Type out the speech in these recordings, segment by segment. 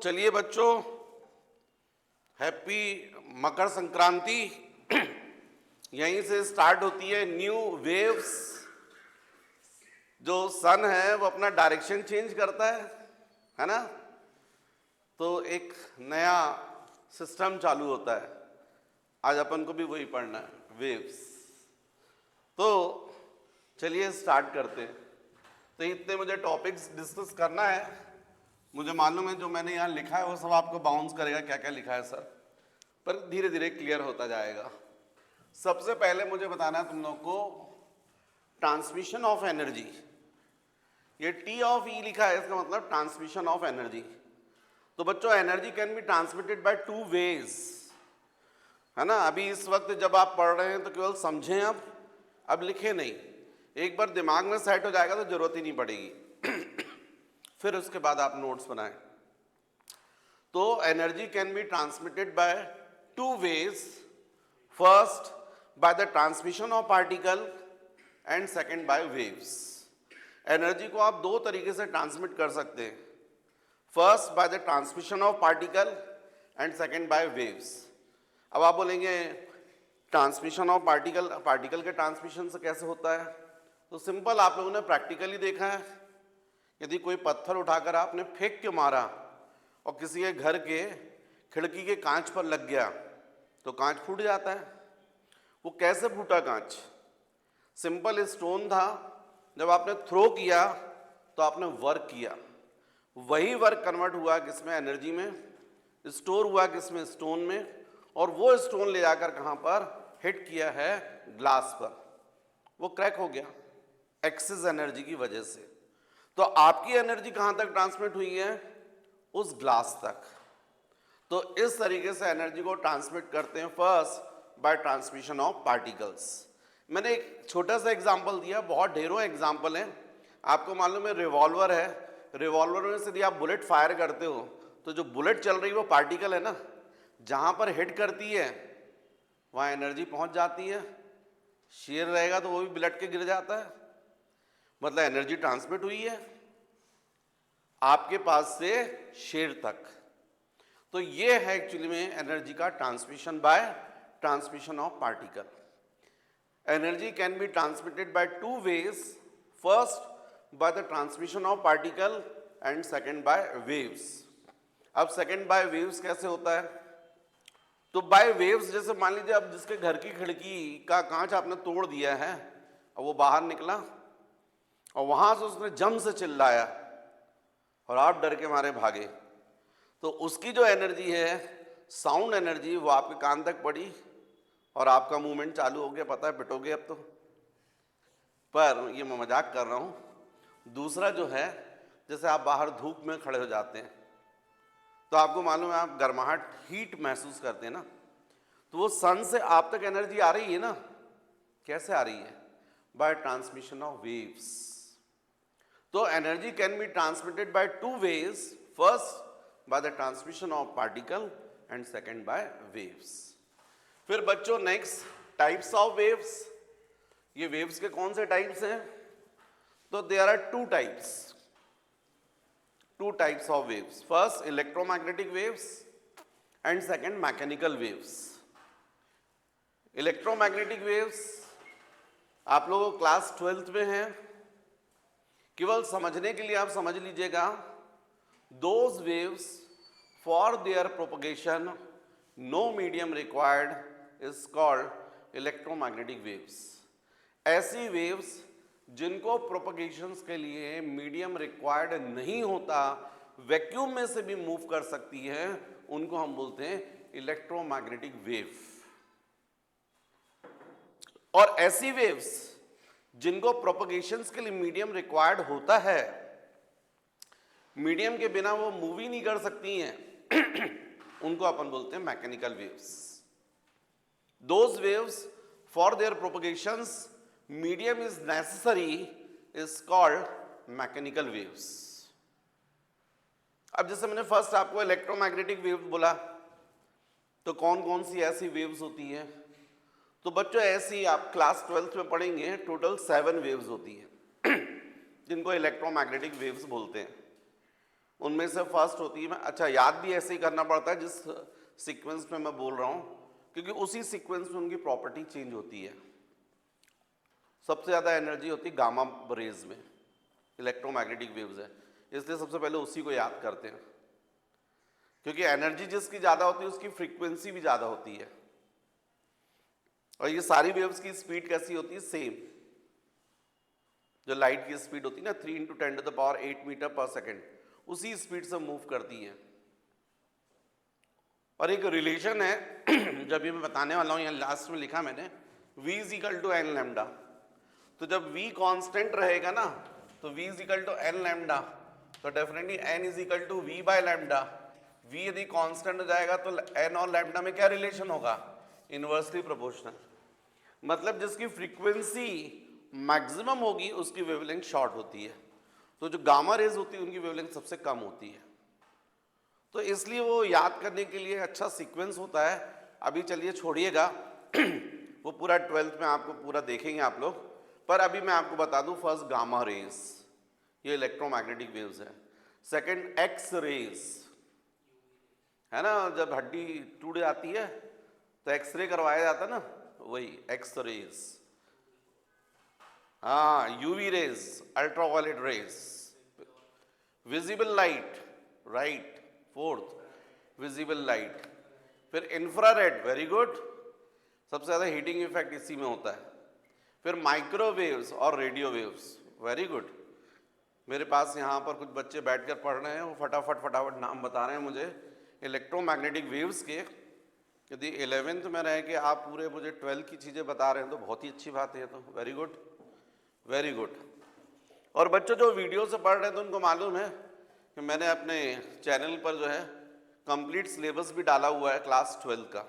चलिए बच्चों, हैप्पी मकर संक्रांति। यहीं से स्टार्ट होती है न्यू वेव्स। जो सन है वो अपना डायरेक्शन चेंज करता है ना। तो एक नया सिस्टम चालू होता है। आज अपन को भी वही पढ़ना है, वेव्स। तो चलिए स्टार्ट करते हैं। तो इतने मुझे टॉपिक्स डिस्कस करना है। मुझे मालूम है जो मैंने यहाँ लिखा है वो सब आपको बाउंस करेगा, क्या क्या लिखा है सर, पर धीरे धीरे क्लियर होता जाएगा। सबसे पहले मुझे बताना है तुम लोग को ट्रांसमिशन ऑफ एनर्जी। ये टी ऑफ ई लिखा है, इसका मतलब ट्रांसमिशन ऑफ एनर्जी। तो बच्चों, energy can be transmitted by two ways, है ना। अभी इस वक्त जब आप पढ़ रहे हैं तो केवल समझें, अब लिखें नहीं। एक बार दिमाग में सेट हो जाएगा तो जरूरत ही नहीं पड़ेगी। फिर उसके बाद आप नोट्स बनाएं। तो energy can be transmitted by two ways, first by the transmission of particle and second by waves. Energy को आप दो तरीके से ट्रांसमिट कर सकते हैं, first by the transmission of particle and second by waves. अब आप बोलेंगे ट्रांसमिशन ऑफ पार्टिकल के ट्रांसमिशन से कैसे होता है? तो सिंपल, आप लोगों ने प्रैक्टिकली देखा है। यदि कोई पत्थर उठाकर आपने फेंक के मारा और किसी के घर के खिड़की के कांच पर लग गया तो कांच फूट जाता है। वो कैसे फूटा कांच? सिंपल स्टोन था, जब आपने थ्रो किया तो आपने वर्क किया, वही वर्क कन्वर्ट हुआ किसमें? एनर्जी में। स्टोर हुआ किसमें? स्टोन में। और वो स्टोन ले जाकर कहाँ पर हिट किया है? ग्लास पर। वो क्रैक हो गया एक्सेस एनर्जी की वजह से। तो आपकी एनर्जी कहां तक ट्रांसमिट हुई है? उस ग्लास तक। तो इस तरीके से एनर्जी को ट्रांसमिट करते हैं, first bye transmission of particles. मैंने एक छोटा सा एग्जांपल दिया, बहुत ढेरों एग्जांपल हैं। आपको मालूम है रिवॉल्वर है, रिवॉल्वर में से यदि आप बुलेट फायर करते हो तो जो बुलेट चल रही है वो पार्टिकल है ना, जहां पर हिट करती है वहां एनर्जी पहुंच जाती है। शेर रहेगा तो वो भी बुलेट के गिर जाता है, मतलब एनर्जी ट्रांसमिट हुई है आपके पास से शेर तक। तो ये है एक्चुअली में एनर्जी का transmission by transmission of particle. Energy can be transmitted by two ways, first by the transmission of particle and second by waves. अब सेकंड बाय वेव्स कैसे होता है? तो बाय वेव्स, जैसे मान लीजिए अब जिसके घर की खिड़की का कांच आपने तोड़ दिया है और वो बाहर निकला और वहां से उसने जम से चिल्लाया और आप डर के मारे भागे, तो उसकी जो एनर्जी है, साउंड एनर्जी, वो आपके कान तक पड़ी और आपका मूवमेंट चालू हो गया। पता है पिटोगे अब तो, पर ये मैं मजाक कर रहा हूं। दूसरा जो है, जैसे आप बाहर धूप में खड़े हो जाते हैं तो आपको मालूम है आप गर्माहट, हीट महसूस करते हैं ना, तो वो सन से आप तक एनर्जी आ रही है ना। कैसे आ रही है? By transmission of waves. तो energy can be transmitted by two ways, first by the transmission of particle and second by waves. फिर बच्चों नेक्स्ट, टाइप्स ऑफ वेव्स। ये वेव्स के कौन से टाइप्स हैं? तो there are two types of waves, first electromagnetic waves and second mechanical waves. Electromagnetic waves आप लोग क्लास 12th में हैं, केवल समझने के लिए आप समझ लीजिएगा। Those waves for their propagation no medium required is called electromagnetic waves. ऐसी वेव्स जिनको प्रोपगेशंस के लिए मीडियम रिक्वायर्ड नहीं होता, वैक्यूम में से भी मूव कर सकती हैं, उनको हम बोलते हैं इलेक्ट्रोमैग्नेटिक वेव। और ऐसी वेव्स जिनको प्रोपगेशंस के लिए मीडियम रिक्वायर्ड होता है, मीडियम के बिना वो मूव ही नहीं कर सकती हैं, उनको अपन बोलते हैं mechanical waves. Those waves for their propagations medium is necessary is called mechanical waves. अब जैसे मैंने फर्स्ट आपको इलेक्ट्रोमैग्नेटिक वेव बोला, तो कौन कौन सी ऐसी वेव्स होती हैं? तो बच्चों ऐसी आप क्लास 12th में पढ़ेंगे, टोटल 7 वेव्स होती हैं जिनको इलेक्ट्रोमैग्नेटिक वेव्स बोलते हैं। उनमें से फर्स्ट होती है, मैं अच्छा याद भी ऐसे ही करना पड़ता है जिस सीक्वेंस में मैं बोल रहा हूँ, क्योंकि उसी सीक्वेंस में उनकी प्रॉपर्टी चेंज होती है। सबसे ज़्यादा एनर्जी होती है गामा रेज में, इलेक्ट्रोमैग्नेटिक वेव्स है, इसलिए सबसे पहले उसी को याद करते हैं, क्योंकि एनर्जी जिसकी ज़्यादा होती है उसकी फ्रीक्वेंसी भी ज़्यादा होती है। और ये सारी वेव्स की स्पीड कैसी होती है? सेम। जो लाइट की स्पीड होती है ना 3 × 10⁸ मीटर पर सेकेंड, उसी स्पीड से मूव करती है। और एक रिलेशन है जब ये मैं बताने वाला हूँ, यहाँ लास्ट में लिखा मैंने v = n लैम्डा। तो जब v कांस्टेंट रहेगा ना तो v = n लैम्डा, तो डेफिनेटली n = v/λ। v यदि कांस्टेंट हो जाएगा तो n और लैम्डा में क्या रिलेशन होगा? Inversely proportional. मतलब जिसकी फ्रीक्वेंसी मैक्सिमम होगी उसकी वेवलेंथ शॉर्ट होती है, तो जो गामा रेज होती है उनकी वेवलेंथ सबसे कम होती है। तो इसलिए वो याद करने के लिए अच्छा सीक्वेंस होता है। अभी चलिए छोड़िएगा वो पूरा 12th में आपको पूरा देखेंगे आप लोग, पर अभी मैं आपको बता दूं फर्स्ट गामा रेज, ये इलेक्ट्रोमैग्नेटिक वेव्स है। सेकंड एक्स रेज है ना, जब हड्डी टूट जाती है तो एक्सरे करवाया जाता है ना, वही एक्स रेज। हाँ, UV rays, ultraviolet rays, visible light, right, fourth visible light. फिर इंफ्रारेड, वेरी गुड, सबसे ज़्यादा हीटिंग इफेक्ट इसी में होता है। फिर माइक्रोवेव्स और रेडियो वेव्स, वेरी गुड। मेरे पास यहाँ पर कुछ बच्चे बैठकर पढ़ रहे हैं, वो फटाफट नाम बता रहे हैं मुझे इलेक्ट्रोमैग्नेटिक वेव्स के। यदि 11th में रह के आप पूरे मुझे 12th की चीज़ें बता रहे हैं तो बहुत ही अच्छी बात है, तो वेरी गुड, वेरी गुड। और बच्चों जो वीडियो से पढ़ रहे हैं तो उनको मालूम है कि मैंने अपने चैनल पर जो है कंप्लीट सिलेबस भी डाला हुआ है क्लास 12 का,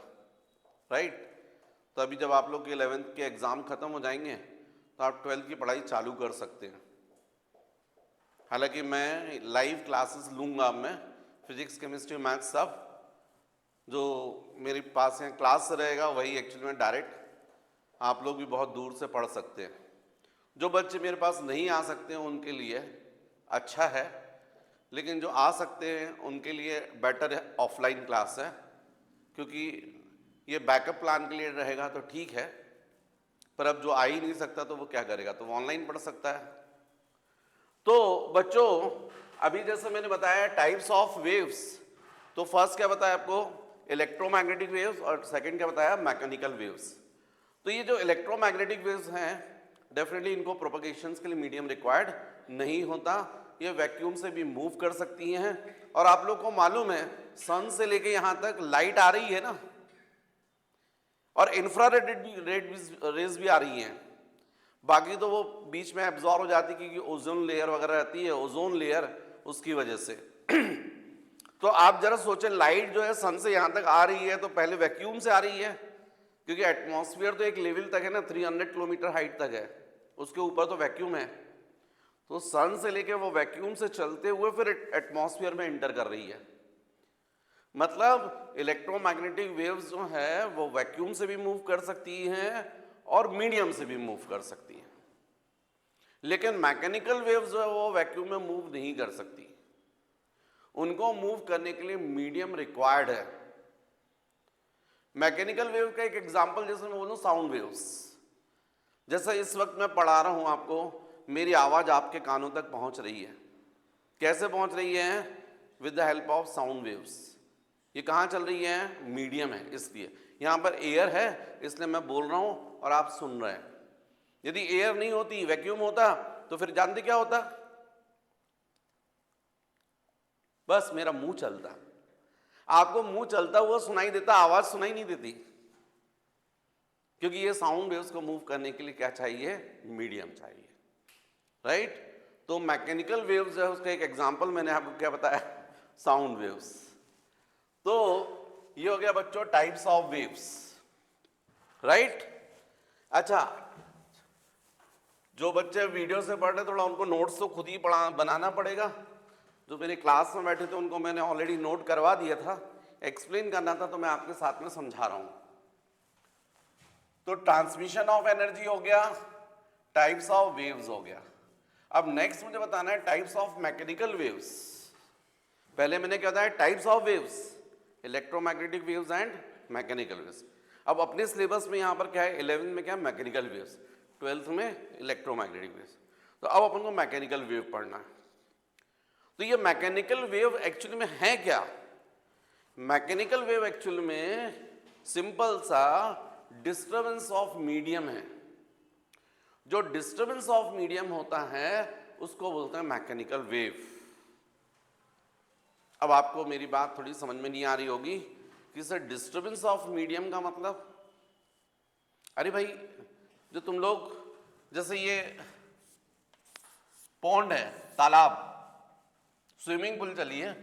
राइट। तो अभी जब आप लोग के 11th के एग्ज़ाम ख़त्म हो जाएंगे तो आप 12th की पढ़ाई चालू कर सकते हैं। हालांकि मैं लाइव क्लासेस लूँगा, अब मैं फिजिक्स, केमिस्ट्री, मैथ्स सब जो मेरे पास यहाँ क्लास रहेगा वही एक्चुअली में डायरेक्ट आप लोग भी बहुत दूर से पढ़ सकते हैं। जो बच्चे मेरे पास नहीं आ सकते हैं उनके लिए अच्छा है, लेकिन जो आ सकते हैं उनके लिए बेटर है ऑफलाइन क्लास है, क्योंकि ये बैकअप प्लान के लिए रहेगा तो ठीक है, पर अब जो आ ही नहीं सकता तो वो क्या करेगा, तो वो ऑनलाइन पढ़ सकता है। तो बच्चों अभी जैसे मैंने बताया टाइप्स ऑफ वेव्स, तो फर्स्ट क्या बताया आपको? इलेक्ट्रोमैग्नेटिक वेव्स, और सेकंड क्या बताया? Mechanical waves. तो ये जो इलेक्ट्रोमैग्नेटिक वेव्स हैं डेफिनेटली इनको प्रोपगेशंस के लिए मीडियम रिक्वायर्ड नहीं होता, ये वैक्यूम से भी मूव कर सकती हैं। और आप लोग को मालूम है सन से लेके यहाँ तक लाइट आ रही है ना, और इंफ्रारेड रेज भी आ रही हैं, बाकी तो वो बीच में एब्जॉर्ब हो जाती है क्योंकि ओजोन लेयर वगैरह रहती है, ओजोन लेयर उसकी वजह से। तो आप जरा सोचें, लाइट जो है सन से यहाँ तक आ रही है तो पहले वैक्यूम से आ रही है, क्योंकि एटमॉस्फेयर तो एक लेवल तक है ना, 300 किलोमीटर हाइट तक है, उसके ऊपर तो वैक्यूम है। तो सन से लेके वो वैक्यूम से चलते हुए फिर एटमॉस्फेयर में एंटर कर रही है। मतलब इलेक्ट्रोमैग्नेटिक वेव्स जो है वो वैक्यूम से भी मूव कर सकती हैं और मीडियम से भी मूव कर सकती हैं, लेकिन मैकेनिकल वेव्स जो है वो वैक्यूम में मूव नहीं कर सकती। उनको मूव करने के लिए मीडियम रिक्वायर्ड है। मैकेनिकल वेव का एक एग्जांपल जैसे मैं बोलूं साउंड वेव्स, जैसे इस वक्त मैं पढ़ा रहा हूं आपको, मेरी आवाज आपके कानों तक पहुंच रही है। कैसे पहुंच रही है? With the help of sound waves. ये कहाँ चल रही है? मीडियम है, इसलिए यहाँ पर एयर है इसलिए मैं बोल रहा हूं और आप सुन रहे हैं। यदि एयर नहीं होती, वैक्यूम होता, तो फिर जानते क्या होता? बस मेरा मुंह चलता, आपको मुंह चलता हुआ सुनाई देता, आवाज सुनाई नहीं देती, क्योंकि ये साउंड वेव्स को मूव करने के लिए क्या चाहिए? मीडियम चाहिए, राइट। तो मैकेनिकल वेव्स है उसका एक एग्जांपल मैंने आपको क्या बताया? Sound waves. तो ये हो गया बच्चों टाइप्स ऑफ वेव्स, राइट। अच्छा, जो बच्चे वीडियो से पढ़ रहे थोड़ा उनको नोट्स तो खुद ही बनाना पड़ेगा। जो मेरे क्लास में बैठे थे उनको मैंने ऑलरेडी नोट करवा दिया था, एक्सप्लेन करना था तो मैं आपके साथ में समझा रहा हूं। तो ट्रांसमिशन ऑफ एनर्जी हो गया, टाइप्स ऑफ वेव्स हो गया। अब नेक्स्ट मुझे बताना है टाइप्स ऑफ मैकेनिकल वेव्स। पहले मैंने क्या बताया, types of waves, electromagnetic waves and mechanical waves. अब अपने सिलेबस में यहाँ पर क्या है, 11th में क्या है, मैकेनिकल वेव्स, 12th में इलेक्ट्रोमैग्नेटिक वेव्स। तो अब अपन को मैकेनिकल वेव पढ़ना है। तो ये मैकेनिकल वेव एक्चुअली में है क्या? मैकेनिकल वेव एक्चुअल में सिंपल सा डिस्टर्बेंस ऑफ मीडियम है। जो डिस्टर्बेंस ऑफ मीडियम होता है उसको बोलते हैं मैकेनिकल वेव। अब आपको मेरी बात थोड़ी समझ में नहीं आ रही होगी कि सर डिस्टर्बेंस ऑफ मीडियम का मतलब, अरे भाई जो तुम लोग, जैसे ये पॉन्ड है, तालाब, स्विमिंग पूल चली है,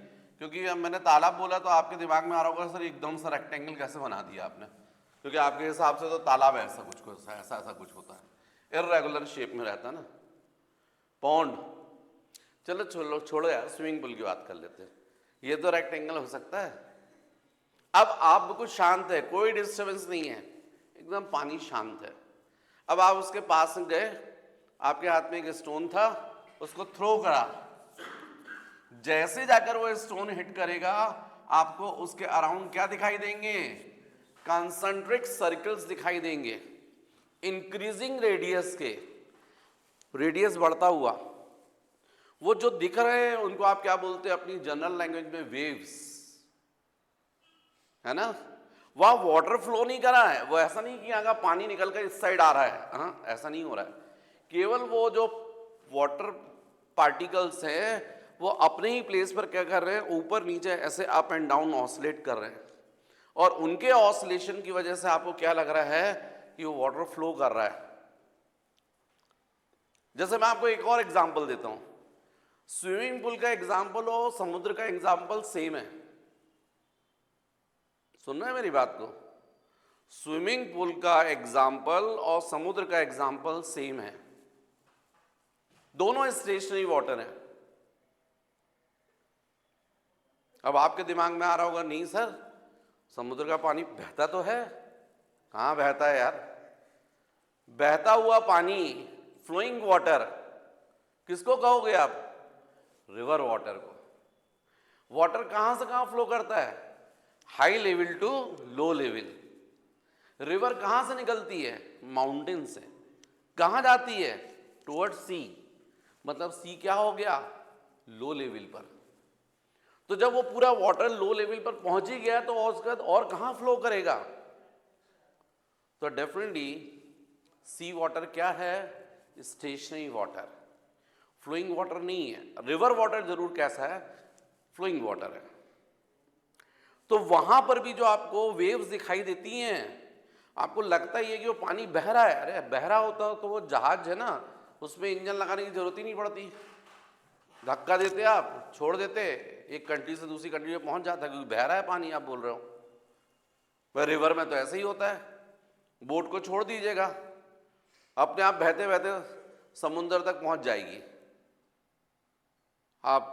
क्योंकि अब मैंने तालाब बोला तो आपके दिमाग में आ रहा होगा सर एकदम सा रेक्टेंगल कैसे बना दिया आपने, क्योंकि आपके हिसाब से तो तालाब ऐसा कुछ ऐसा ऐसा कुछ होता है, इर्रेगुलर शेप में रहता है ना पॉन्ड। चलो छोड़ो यार, स्विमिंग पूल की बात कर लेते हैं, ये तो रेक्टेंगल हो सकता है। अब आप बिल्कुल शांत है, कोई डिस्टर्बेंस नहीं है, एकदम पानी शांत है। अब आप उसके पास गए, आपके हाथ में एक स्टोन था, उसको थ्रो करा, जैसे जाकर वो स्टोन हिट करेगा आपको उसके अराउंड क्या दिखाई देंगे, कॉन्सेंट्रिक सर्कल्स दिखाई देंगे, इंक्रीजिंग रेडियस के, रेडियस बढ़ता हुआ। वो जो दिख रहे हैं उनको आप क्या बोलते हैं अपनी जनरल लैंग्वेज में, वेव्स, है ना। वहां वाटर फ्लो नहीं कर रहा है, वो ऐसा नहीं कि यहाँ का पानी निकल कर इस साइड आ रहा है, हाँ ऐसा नहीं हो रहा है, केवल वो जो वाटर पार्टिकल्स हैं वो अपने ही प्लेस पर क्या कर रहे हैं, ऊपर नीचे ऐसे अप एंड डाउन ऑसिलेट कर रहे हैं, और उनके ऑसिलेशन की वजह से आपको क्या लग रहा है कि वो वाटर फ्लो कर रहा है। जैसे मैं आपको एक और एग्जांपल देता हूं, स्विमिंग पूल का एग्जांपल और समुद्र का एग्जांपल सेम है, सुन रहे हैं मेरी बात को? स्विमिंग पूल का एग्जांपल और समुद्र का एग्जांपल सेम है, दोनों स्टेशनरी वाटर है। अब आपके दिमाग में आ रहा होगा, नहीं सर समुद्र का पानी बहता तो है, कहां बहता है यार, बहता हुआ पानी, फ्लोइंग वाटर किसको कहोगे आप, रिवर वाटर को। वाटर कहां से कहां फ्लो करता है, high level to low level. River कहां से निकलती है, माउंटेन से, कहां जाती है, टुवर्ड्स सी, मतलब सी क्या हो गया, लो लेवल पर। तो जब वो पूरा वाटर लो लेवल पर पहुंच ही गया तो उसके बाद और कहां फ्लो करेगा, तो डेफिनेटली सी वाटर क्या है, स्टेशनरी वाटर, फ्लोइंग वाटर नहीं है। रिवर वाटर जरूर कैसा है, फ्लोइंग वाटर है। तो वहां पर भी जो आपको वेव्स दिखाई देती हैं, आपको लगता ही है कि वो पानी बह रहा है, अरे बह रहा होता तो वो जहाज है ना, उसमें इंजन लगाने की जरूरत ही नहीं पड़ती, धक्का देते आप, छोड़ देते, एक कंट्री से दूसरी कंट्री में पहुंच जाता है, क्योंकि बह रहा है पानी, आप बोल रहे हो। वह रिवर में तो ऐसे ही होता है, बोट को छोड़ दीजिएगा, अपने आप बहते बहते समुद्र तक पहुंच जाएगी। आप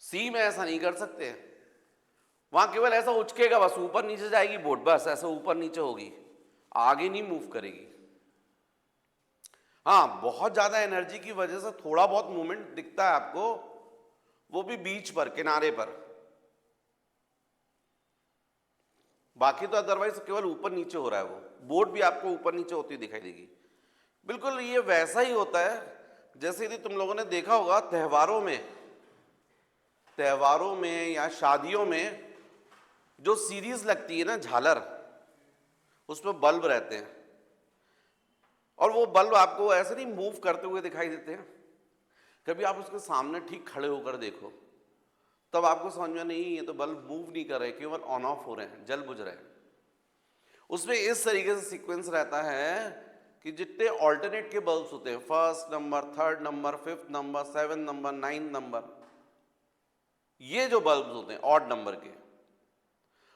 सी में ऐसा नहीं कर सकते, वहां केवल ऐसा उचकेगा, बस ऊपर नीचे जाएगी बोट, बस ऐसा ऊपर नीचे होगी, आगे नहीं मूव करेगी। हाँ, बहुत ज्यादा एनर्जी की वजह से थोड़ा बहुत मूवमेंट दिखता है आपको, वो भी बीच पर, किनारे पर, बाकी तो अदरवाइज केवल ऊपर नीचे हो रहा है। वो बोट भी आपको ऊपर नीचे होती दिखाई देगी। बिल्कुल ये वैसा ही होता है जैसे यदि तुम लोगों ने देखा होगा त्योहारों में या शादियों में जो सीरीज लगती है ना, झालर, उसमें बल्ब रहते हैं, और वो बल्ब आपको ऐसे नहीं मूव करते हुए दिखाई देते हैं। कभी आप उसके सामने ठीक खड़े होकर देखो, तब आपको समझ में, नहीं ये तो बल्ब मूव नहीं कर रहे, केवल ऑन ऑफ हो रहे हैं, जल बुझ रहे हैं। उसमें इस तरीके से सीक्वेंस रहता है कि जितने ऑल्टरनेट के बल्ब्स होते हैं, first number, third number, fifth number, 7 number, 9 number, ये जो बल्ब्स होते हैं ऑड नंबर के,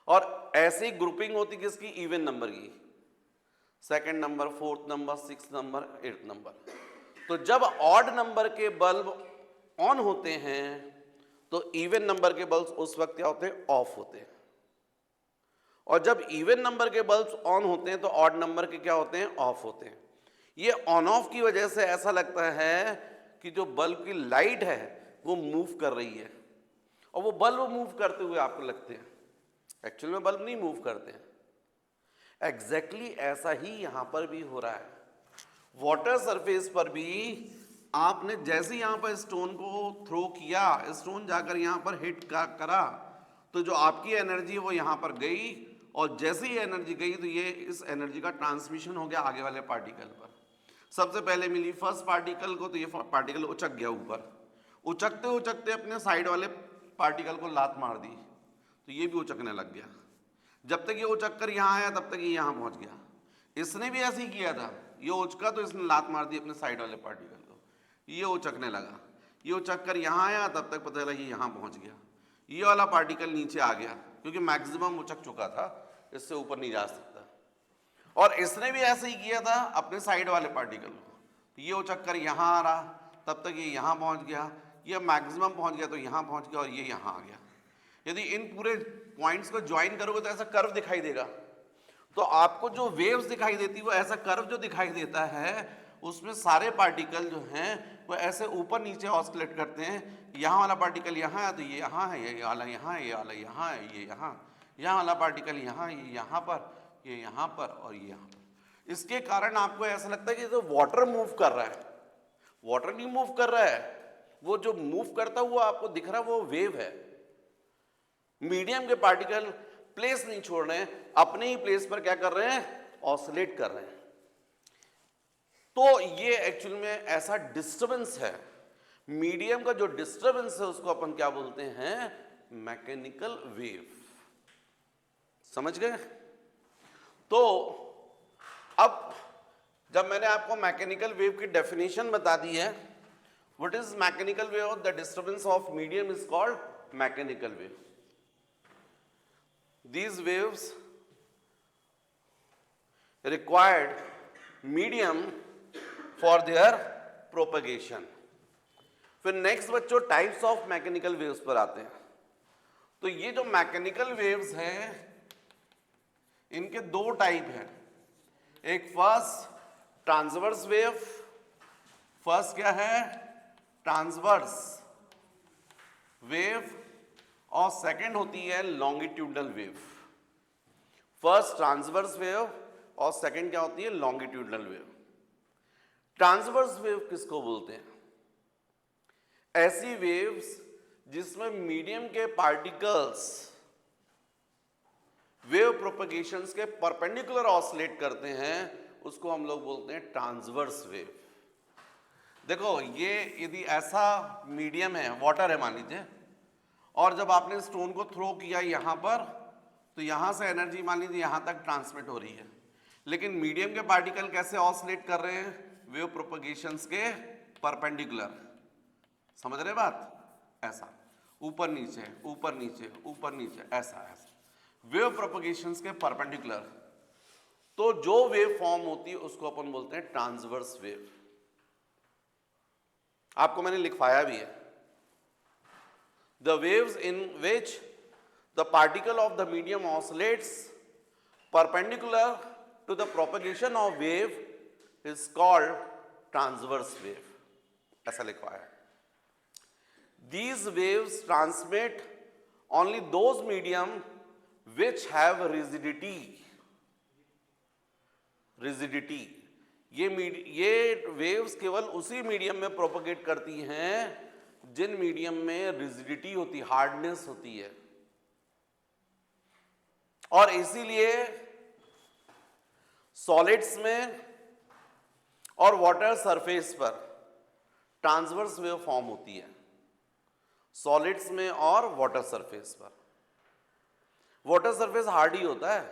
और ऐसी ग्रुपिंग होती किसकी, इवन नंबर की, second number, fourth number, 6 number, 8 number. तो जब ऑड नंबर के बल्ब ऑन होते हैं तो इवन नंबर के बल्ब उस वक्त क्या होते हैं, ऑफ होते हैं, और जब इवन नंबर के बल्ब ऑन होते हैं तो ऑड नंबर के क्या होते हैं, ऑफ होते हैं। ये ऑन ऑफ की वजह से ऐसा लगता है कि जो बल्ब की लाइट है वो मूव कर रही है, और वो बल्ब मूव करते हुए आपको लगते हैं, एक्चुअल में बल्ब नहीं मूव करते हैं। एग्जैक्टली ऐसा ही यहां पर भी हो रहा है। वाटर सरफेस पर भी आपने जैसे यहां पर स्टोन को थ्रो किया, स्टोन जाकर यहां पर हिट करा, तो जो आपकी एनर्जी है वो यहां पर गई, और जैसे ही एनर्जी गई तो ये इस एनर्जी का ट्रांसमिशन हो गया आगे वाले पार्टिकल पर। सबसे पहले मिली फर्स्ट पार्टिकल को, तो ये पार्टिकल उचक गया ऊपर, उचकते उचकते अपने साइड वाले पार्टिकल को लात मार दी, तो ये भी उचकने लग गया। जब तक ये उचक कर यहाँ आया तब तक ये यहाँ पहुंच गया। इसने भी ऐसे ही किया था, ये उचका तो इसने लात मार दी अपने साइड वाले पार्टिकल को, ये उचकने लगा, ये उचक कर यहाँ आया तब तक पता चला ये यहाँ पहुंच गया, ये वाला पार्टिकल नीचे आ गया क्योंकि मैक्सिमम उचक चुका था, इससे ऊपर नहीं जा सकता। और इसने भी ऐसे ही किया था अपने साइड वाले पार्टिकल को, ये उचक कर यहाँ आ रहा, तब तक ये यहाँ पहुंच गया, ये मैक्सिमम पहुंच गया तो यहाँ पहुंच गया, और ये यहाँ आ गया। यदि इन पूरे पॉइंट्स को ज्वाइन करोगे तो ऐसा कर्व दिखाई देगा। तो आपको जो वेव्स दिखाई देती है वो ऐसा कर्व जो दिखाई देता है, उसमें सारे पार्टिकल जो हैं वो ऐसे ऊपर नीचे ऑस्किलेट करते हैं। यहाँ वाला पार्टिकल यहाँ है तो ये यहाँ है, ये वाला यहाँ है, ये वाला यहाँ है, ये यहाँ वाला पार्टिकल यहाँ, ये यहाँ पर, ये यहाँ पर, और ये यहाँ पर। इसके कारण आपको ऐसा लगता है कि तो वाटर मूव कर रहा है। वाटर नहीं मूव कर रहा है, वो जो मूव करता हुआ आपको दिख रहा है वो वेव है। मीडियम के पार्टिकल प्लेस नहीं छोड़ रहे हैं, अपने ही प्लेस पर क्या कर रहे हैं, ऑसिलेट कर रहे हैं। तो ये एक्चुअल में ऐसा डिस्टरबेंस है। मीडियम का जो डिस्टरबेंस है उसको अपन क्या बोलते हैं, मैकेनिकल वेव। समझ गए? तो अब जब मैंने आपको मैकेनिकल वेव की डेफिनेशन बता दी है, what is mechanical wave, the disturbance of medium is called mechanical wave. These waves required medium for their propagation. फिर नेक्स्ट बच्चों टाइप्स ऑफ मैकेनिकल वेव्स पर आते हैं। तो ये जो मैकेनिकल वेव्स हैं इनके दो टाइप हैं। एक फर्स्ट ट्रांसवर्स वेव, फर्स्ट क्या है, ट्रांसवर्स वेव, और सेकंड होती है longitudinal wave. First transverse wave और सेकंड क्या होती है, लॉन्गिट्यूडनल वेव। ट्रांसवर्स वेव किसको बोलते हैं, ऐसी वेव्स जिसमें मीडियम के पार्टिकल्स वेव प्रोपगेशंस के परपेंडिकुलर ऑसिलेट करते हैं, उसको हम लोग बोलते हैं ट्रांसवर्स वेव। देखो ये यदि ऐसा मीडियम है, वाटर है मान लीजिए, और जब आपने स्टोन को थ्रो किया यहाँ पर, तो यहाँ से एनर्जी मान लीजिए यहाँ तक ट्रांसमिट हो रही है, लेकिन मीडियम के पार्टिकल कैसे ऑसिलेट कर रहे हैं, वेव प्रोपगेशंस के परपेंडिकुलर। समझ रहे बात, ऐसा ऊपर नीचे ऊपर नीचे ऊपर नीचे, ऐसा ऐसा वेव प्रोपगेशंस के परपेंडिकुलर। तो जो वेव फॉर्म होती है उसको अपन बोलते हैं ट्रांसवर्स वेव। आपको मैंने लिखवाया भी है, the waves in which the particle of the medium oscillates perpendicular to the propagation of wave is called transverse wave, ऐसा लिखवाया है। These waves transmit only those medium which have rigidity। ये waves केवल उसी मीडियम में propagate करती हैं जिन medium में रिजिडिटी होती, हार्डनेस होती है। और इसीलिए सॉलिड्स में और वाटर सरफेस पर ट्रांसवर्स वेव फॉर्म होती है। सॉलिड्स में और वाटर सरफेस पर। वाटर सरफेस हार्ड ही होता है।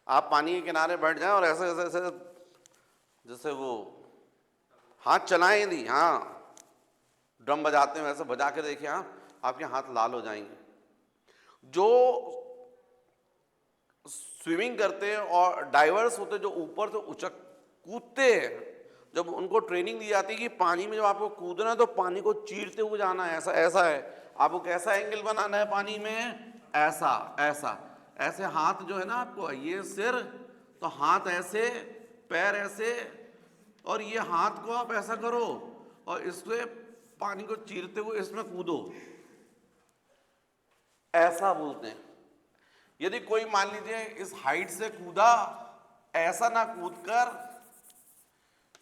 आप पानी के किनारे बैठ जाएं और ऐसे ऐसे ऐसे जैसे वो हाथ चलाएं यदि, हाँ ड्रम बजाते हैं वैसे बजा के देखिए, हाँ आपके हाथ लाल हो जाएंगे। जो स्विमिंग करते हैं और डाइवर्स होते हैं, जो ऊपर से उचक कूदते हैं, जब उनको ट्रेनिंग दी जाती है कि पानी में जब आपको कूदना है तो पानी को चीरते हुए जाना है, ऐसा ऐसा है, आपको कैसा एंगल बनाना है पानी में, ऐसा ऐसा ऐसे हाथ जो है ना, आपको ये सिर तो हाथ ऐसे, पैर ऐसे, और ये हाथ को आप ऐसा करो और इससे पानी को चीरते हुए इसमें कूदो। ऐसा बोलते हैं। यदि कोई मान लीजिए इस हाइट से कूदा, ऐसा ना कूदकर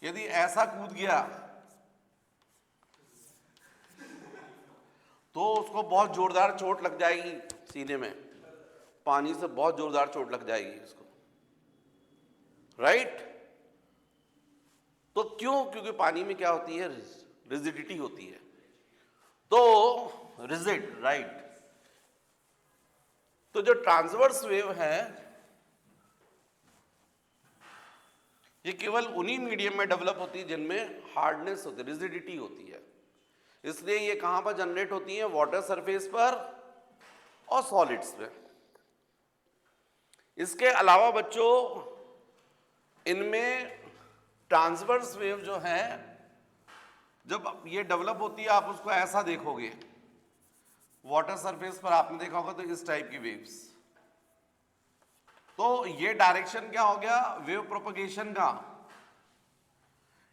यदि ऐसा कूद गया तो उसको बहुत जोरदार चोट लग जाएगी सीने में, पानी से बहुत जोरदार चोट लग जाएगी उसको, राइट? तो क्यों? क्योंकि पानी में क्या होती है? रिजिडिटी होती है। तो रिजिड, राइट। तो जो ट्रांसवर्स वेव है ये केवल उन्हीं मीडियम में डेवलप होती है जिनमें हार्डनेस होती है, रिजिडिटी होती है। इसलिए ये कहां पर जनरेट होती है? वाटर सरफेस पर और सॉलिड्स पे। इसके अलावा बच्चों इनमें ट्रांसवर्स वेव जो है जब ये डेवलप होती है, आप उसको ऐसा देखोगे, वाटर सरफेस पर आपने देखा होगा तो इस टाइप की वेव्स। तो ये डायरेक्शन क्या हो गया? वेव प्रोपगेशन का।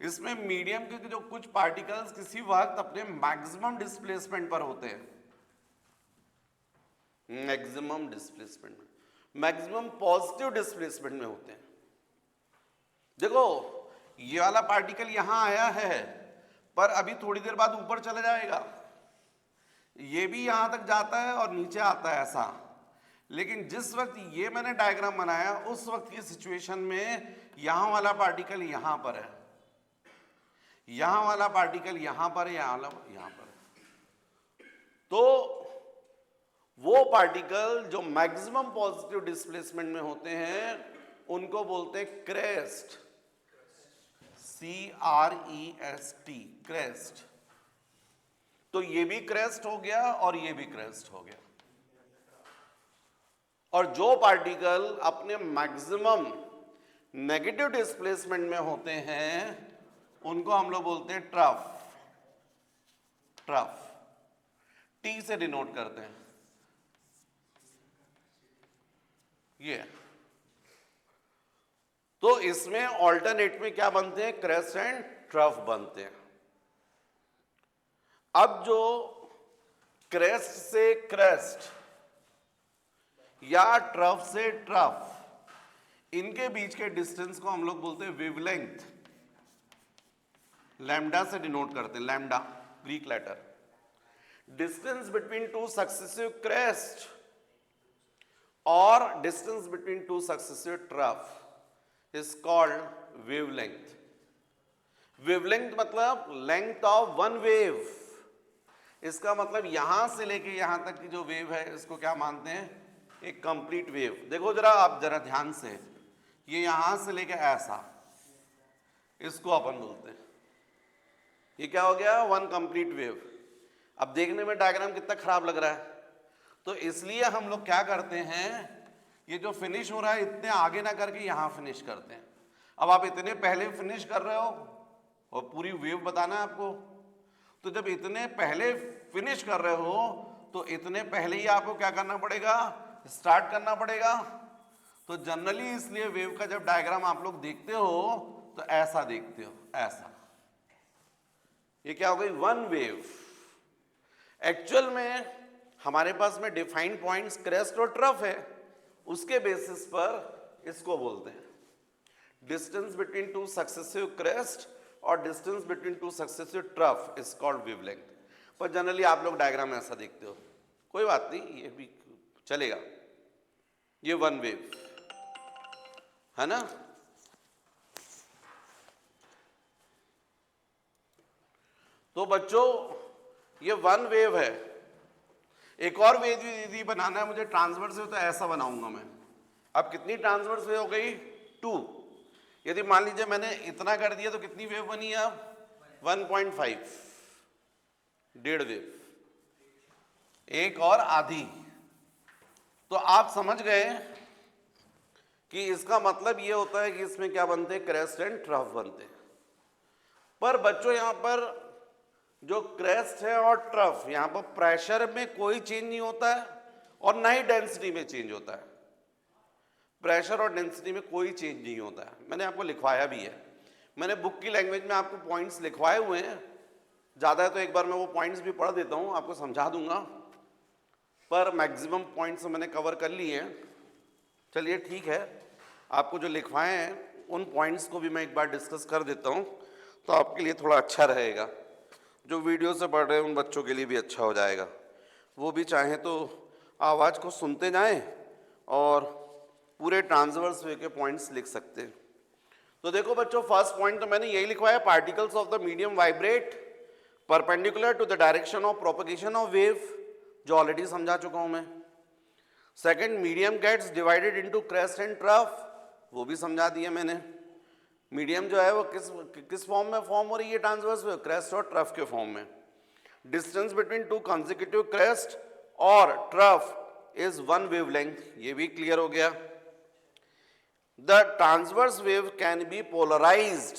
इसमें मीडियम के जो कुछ पार्टिकल्स किसी वक्त अपने मैक्सिमम डिस्प्लेसमेंट पर होते हैं, मैक्सिमम डिस्प्लेसमेंट में, मैक्सिमम पॉजिटिव डिस्प्लेसमेंट में होते हैं। देखो ये वाला पार्टिकल यहां आया है पर अभी थोड़ी देर बाद ऊपर चला जाएगा, ये भी यहां तक जाता है और नीचे आता है ऐसा। लेकिन जिस वक्त ये मैंने डायग्राम बनाया उस वक्त की सिचुएशन में यहां वाला पार्टिकल यहां पर है, यहां वाला पार्टिकल यहां पर है, यहां पर है। तो वो पार्टिकल जो मैक्सिमम पॉजिटिव डिस्प्लेसमेंट में होते हैं उनको बोलते हैं क्रेस्ट, CREST, क्रेस्ट। तो ये भी क्रेस्ट हो गया और ये भी क्रेस्ट हो गया। और जो पार्टिकल अपने मैक्सिमम नेगेटिव डिस्प्लेसमेंट में होते हैं उनको हम लोग बोलते हैं ट्रफ, ट्रफ, T से डिनोट करते हैं ये। तो इसमें ऑल्टरनेट में क्या बनते हैं? क्रेस्ट एंड ट्रफ बनते हैं। अब जो क्रेस्ट से क्रेस्ट या ट्रफ से ट्रफ, इनके बीच के डिस्टेंस को हम लोग बोलते हैं वेवलेंथ, लैम्डा से डिनोट करते हैं, lambda Greek letter. Distance between two successive crest और distance between two successive trough is called wavelength. Wavelength मतलब लेंथ ऑफ वन वेव। इसका मतलब यहां से लेके यहां तक की जो वेव है इसको क्या मानते हैं? एक कंप्लीट वेव। देखो जरा, आप जरा ध्यान से, ये यहां से लेके ऐसा, इसको अपन बोलते हैं, ये क्या हो गया? One complete wave. अब देखने में डायग्राम कितना खराब लग रहा है, तो इसलिए हम लोग क्या करते हैं, ये जो फिनिश हो रहा है इतने आगे ना करके यहां फिनिश करते हैं। अब आप इतने पहले फिनिश कर रहे हो और पूरी वेव बताना है आपको, तो जब इतने पहले फिनिश कर रहे हो तो इतने पहले ही आपको क्या करना पड़ेगा? स्टार्ट करना पड़ेगा। तो जनरली इसलिए वेव का जब डायग्राम आप लोग देखते हो तो ऐसा देखते हो, ऐसा। ये क्या हो गई? One wave. एक्चुअल में हमारे पास में डिफाइंड पॉइंट्स क्रेस्ट और ट्रफ है, उसके बेसिस पर इसको बोलते हैं distance between two successive crest और distance between two successive trough is called wavelength. पर जनरली आप लोग डायग्राम ऐसा देखते हो, कोई बात नहीं, ये भी चलेगा। ये वन वेव है ना। तो बच्चों ये वन वेव है। एक और वेव यदि बनाना है मुझे ट्रांसवर्स वेव, तो ऐसा बनाऊंगा मैं। अब कितनी ट्रांसवर्स वेव हो गई? 2। यदि मान लीजिए मैंने इतना कर दिया तो कितनी वेव बनी? अब 1.5, डेढ़ वेव, एक और आधी। तो आप समझ गए कि इसका मतलब ये होता है कि इसमें क्या बनते हैं? क्रेस्ट एंड ट्रफ बनते हैं। पर बच्चों यहां पर जो क्रेस्ट है और ट्रफ, यहां पर प्रेशर में कोई चेंज नहीं होता है और ना ही डेंसिटी में चेंज होता है। प्रेशर और डेंसिटी में कोई चेंज नहीं होता है। मैंने आपको लिखवाया भी है, मैंने बुक की लैंग्वेज में आपको पॉइंट्स लिखवाए हुए हैं। ज़्यादा है तो एक बार मैं वो पॉइंट्स भी पढ़ देता हूँ, आपको समझा दूंगा। पर मैक्सिमम पॉइंट्स मैंने कवर कर लिए हैं। चलिए ठीक है, आपको जो लिखवाए हैं उन पॉइंट्स को भी मैं एक बार डिस्कस कर देता हूँ, तो आपके लिए थोड़ा अच्छा रहेगा। जो वीडियो से पढ़ रहे हैं उन बच्चों के लिए भी अच्छा हो जाएगा, वो भी चाहें तो आवाज़ को सुनते जाएं और पूरे ट्रांसवर्स वे के पॉइंट्स लिख सकते हैं। तो देखो बच्चों, फर्स्ट पॉइंट तो मैंने यही लिखवाया, particles of the medium vibrate perpendicular to the direction of propagation of wave, जो ऑलरेडी समझा चुका हूं मैं। Second, medium gets divided into crest and trough, वो भी समझा दिया मैंने। मीडियम जो है वो किस फॉर्म में फॉर्म हो रही है ट्रांसवर्स वेव, क्रेस्ट और ट्रफ के फॉर्म में। Distance between two consecutive crest और ट्रफ इज 1 वेवलेंथ, ये भी क्लियर हो गया। The transverse wave can be polarised,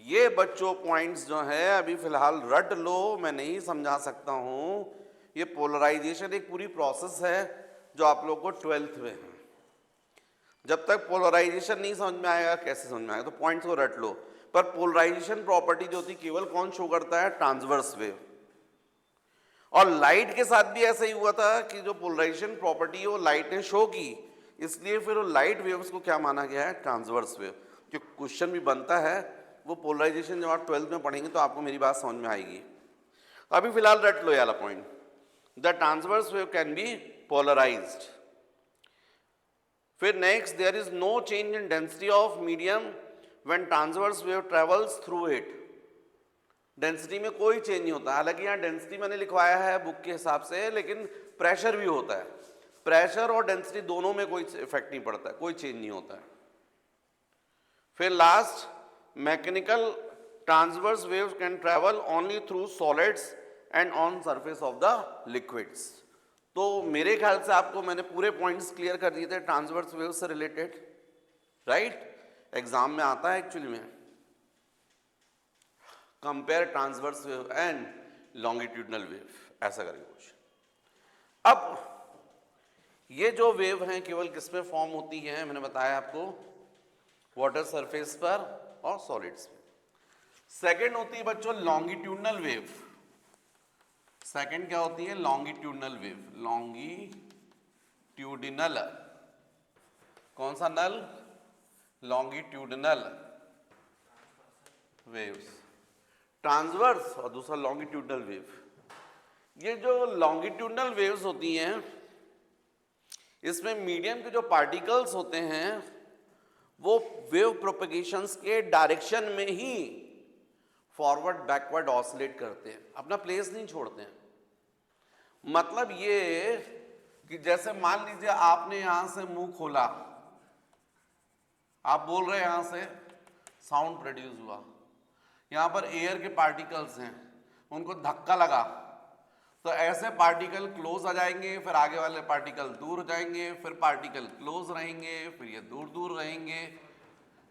ये बच्चों पॉइंट्स जो है अभी फिलहाल रट लो, मैं नहीं समझा सकता हूं। ये पोलराइजेशन एक पूरी प्रोसेस है जो आप लोग को 12th में है। जब तक पोलराइजेशन नहीं समझ में आएगा कैसे समझ में आएगा, तो पॉइंट्स को रट लो। पर पोलराइजेशन प्रॉपर्टी जो होती केवल कौन शो करता है, ट्रांसवर्स वेव। और लाइट के साथ भी ऐसा ही हुआ था कि जो पोलराइजेशन प्रॉपर्टी है वो लाइट ने शो की, इसलिए फिर वो लाइट वेव्स को क्या माना गया है, ट्रांसवर्स वेव। जो क्वेश्चन भी बनता है वो पोलराइजेशन जब आप 12th में पढ़ेंगे तो आपको मेरी बात समझ में आएगी। अभी फिलहाल रट लो ये वाला point, the transverse wave can be polarised. फिर next, there is no change in density of medium when transverse wave travels through it, density में कोई चेंज नहीं होता। हालांकि यहाँ डेंसिटी मैंने लिखवाया है बुक के हिसाब से, लेकिन प्रेशर भी होता है। प्रेशर और डेंसिटी दोनों में कोई इफेक्ट नहीं पड़ता है, कोई चेंज नहीं होता है। फिर last, mechanical transverse waves can travel only through solids and on surface of the liquids. तो मेरे ख्याल से आपको मैंने पूरे पॉइंट्स क्लियर कर दिए थे ट्रांसवर्स वेव से रिलेटेड, राइट? एग्जाम में आता है एक्चुअली में, compare transverse wave and longitudinal wave, ऐसा करके क्वेश्चन। अब ये जो वेव हैं केवल किस में फॉर्म होती है, मैंने बताया आपको, वाटर सरफेस पर और सॉलिड्स में। सेकंड होती है बच्चों लॉन्गिट्यूडनल वेव। सेकंड क्या होती है, लॉन्गिट्यूडनल वेव। लॉन्गिट्यूडिनल, कौन सा नल, लॉन्गिट्यूडनल वेव्स, ट्रांसवर्स और दूसरा लॉन्गिट्यूडनल वेव। ये जो लॉन्गिट्यूडनल वेव्स होती हैं इसमें मीडियम के जो पार्टिकल्स होते हैं वो वेव प्रोपगेशंस के डायरेक्शन में ही फॉरवर्ड बैकवर्ड ऑसिलेट करते हैं, अपना प्लेस नहीं छोड़ते हैं। मतलब ये कि जैसे मान लीजिए आपने यहां से मुंह खोला, आप बोल रहे हैं, यहां से साउंड प्रोड्यूस हुआ, यहां पर एयर के पार्टिकल्स हैं, उनको धक्का लगा तो ऐसे पार्टिकल क्लोज आ जाएंगे, फिर आगे वाले पार्टिकल दूर हो जाएंगे, फिर पार्टिकल क्लोज रहेंगे, फिर ये दूर दूर रहेंगे।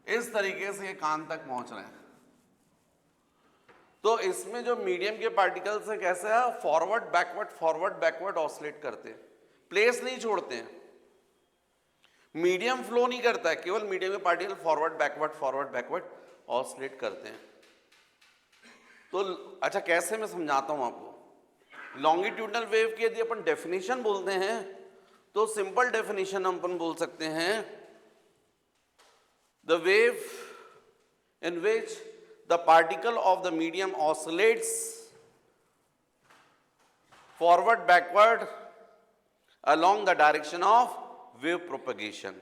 इस तरीके से ये कान तक पहुंच रहे हैं। तो इसमें जो मीडियम के पार्टिकल्स हैं कैसे है, फॉरवर्ड बैकवर्ड ऑसिलेट करते हैं, प्लेस नहीं छोड़ते हैं। मीडियम फ्लो नहीं करता है, केवल मीडियम के पार्टिकल फॉरवर्ड बैकवर्ड ऑसिलेट करते हैं। तो अच्छा, कैसे मैं समझाता हूं आपको। लॉन्गिट्यूडनल वेव की यदि अपन डेफिनेशन बोलते हैं तो सिंपल डेफिनेशन अपन बोल सकते हैं, the wave in which the particle of the medium oscillates forward backward along the direction of wave propagation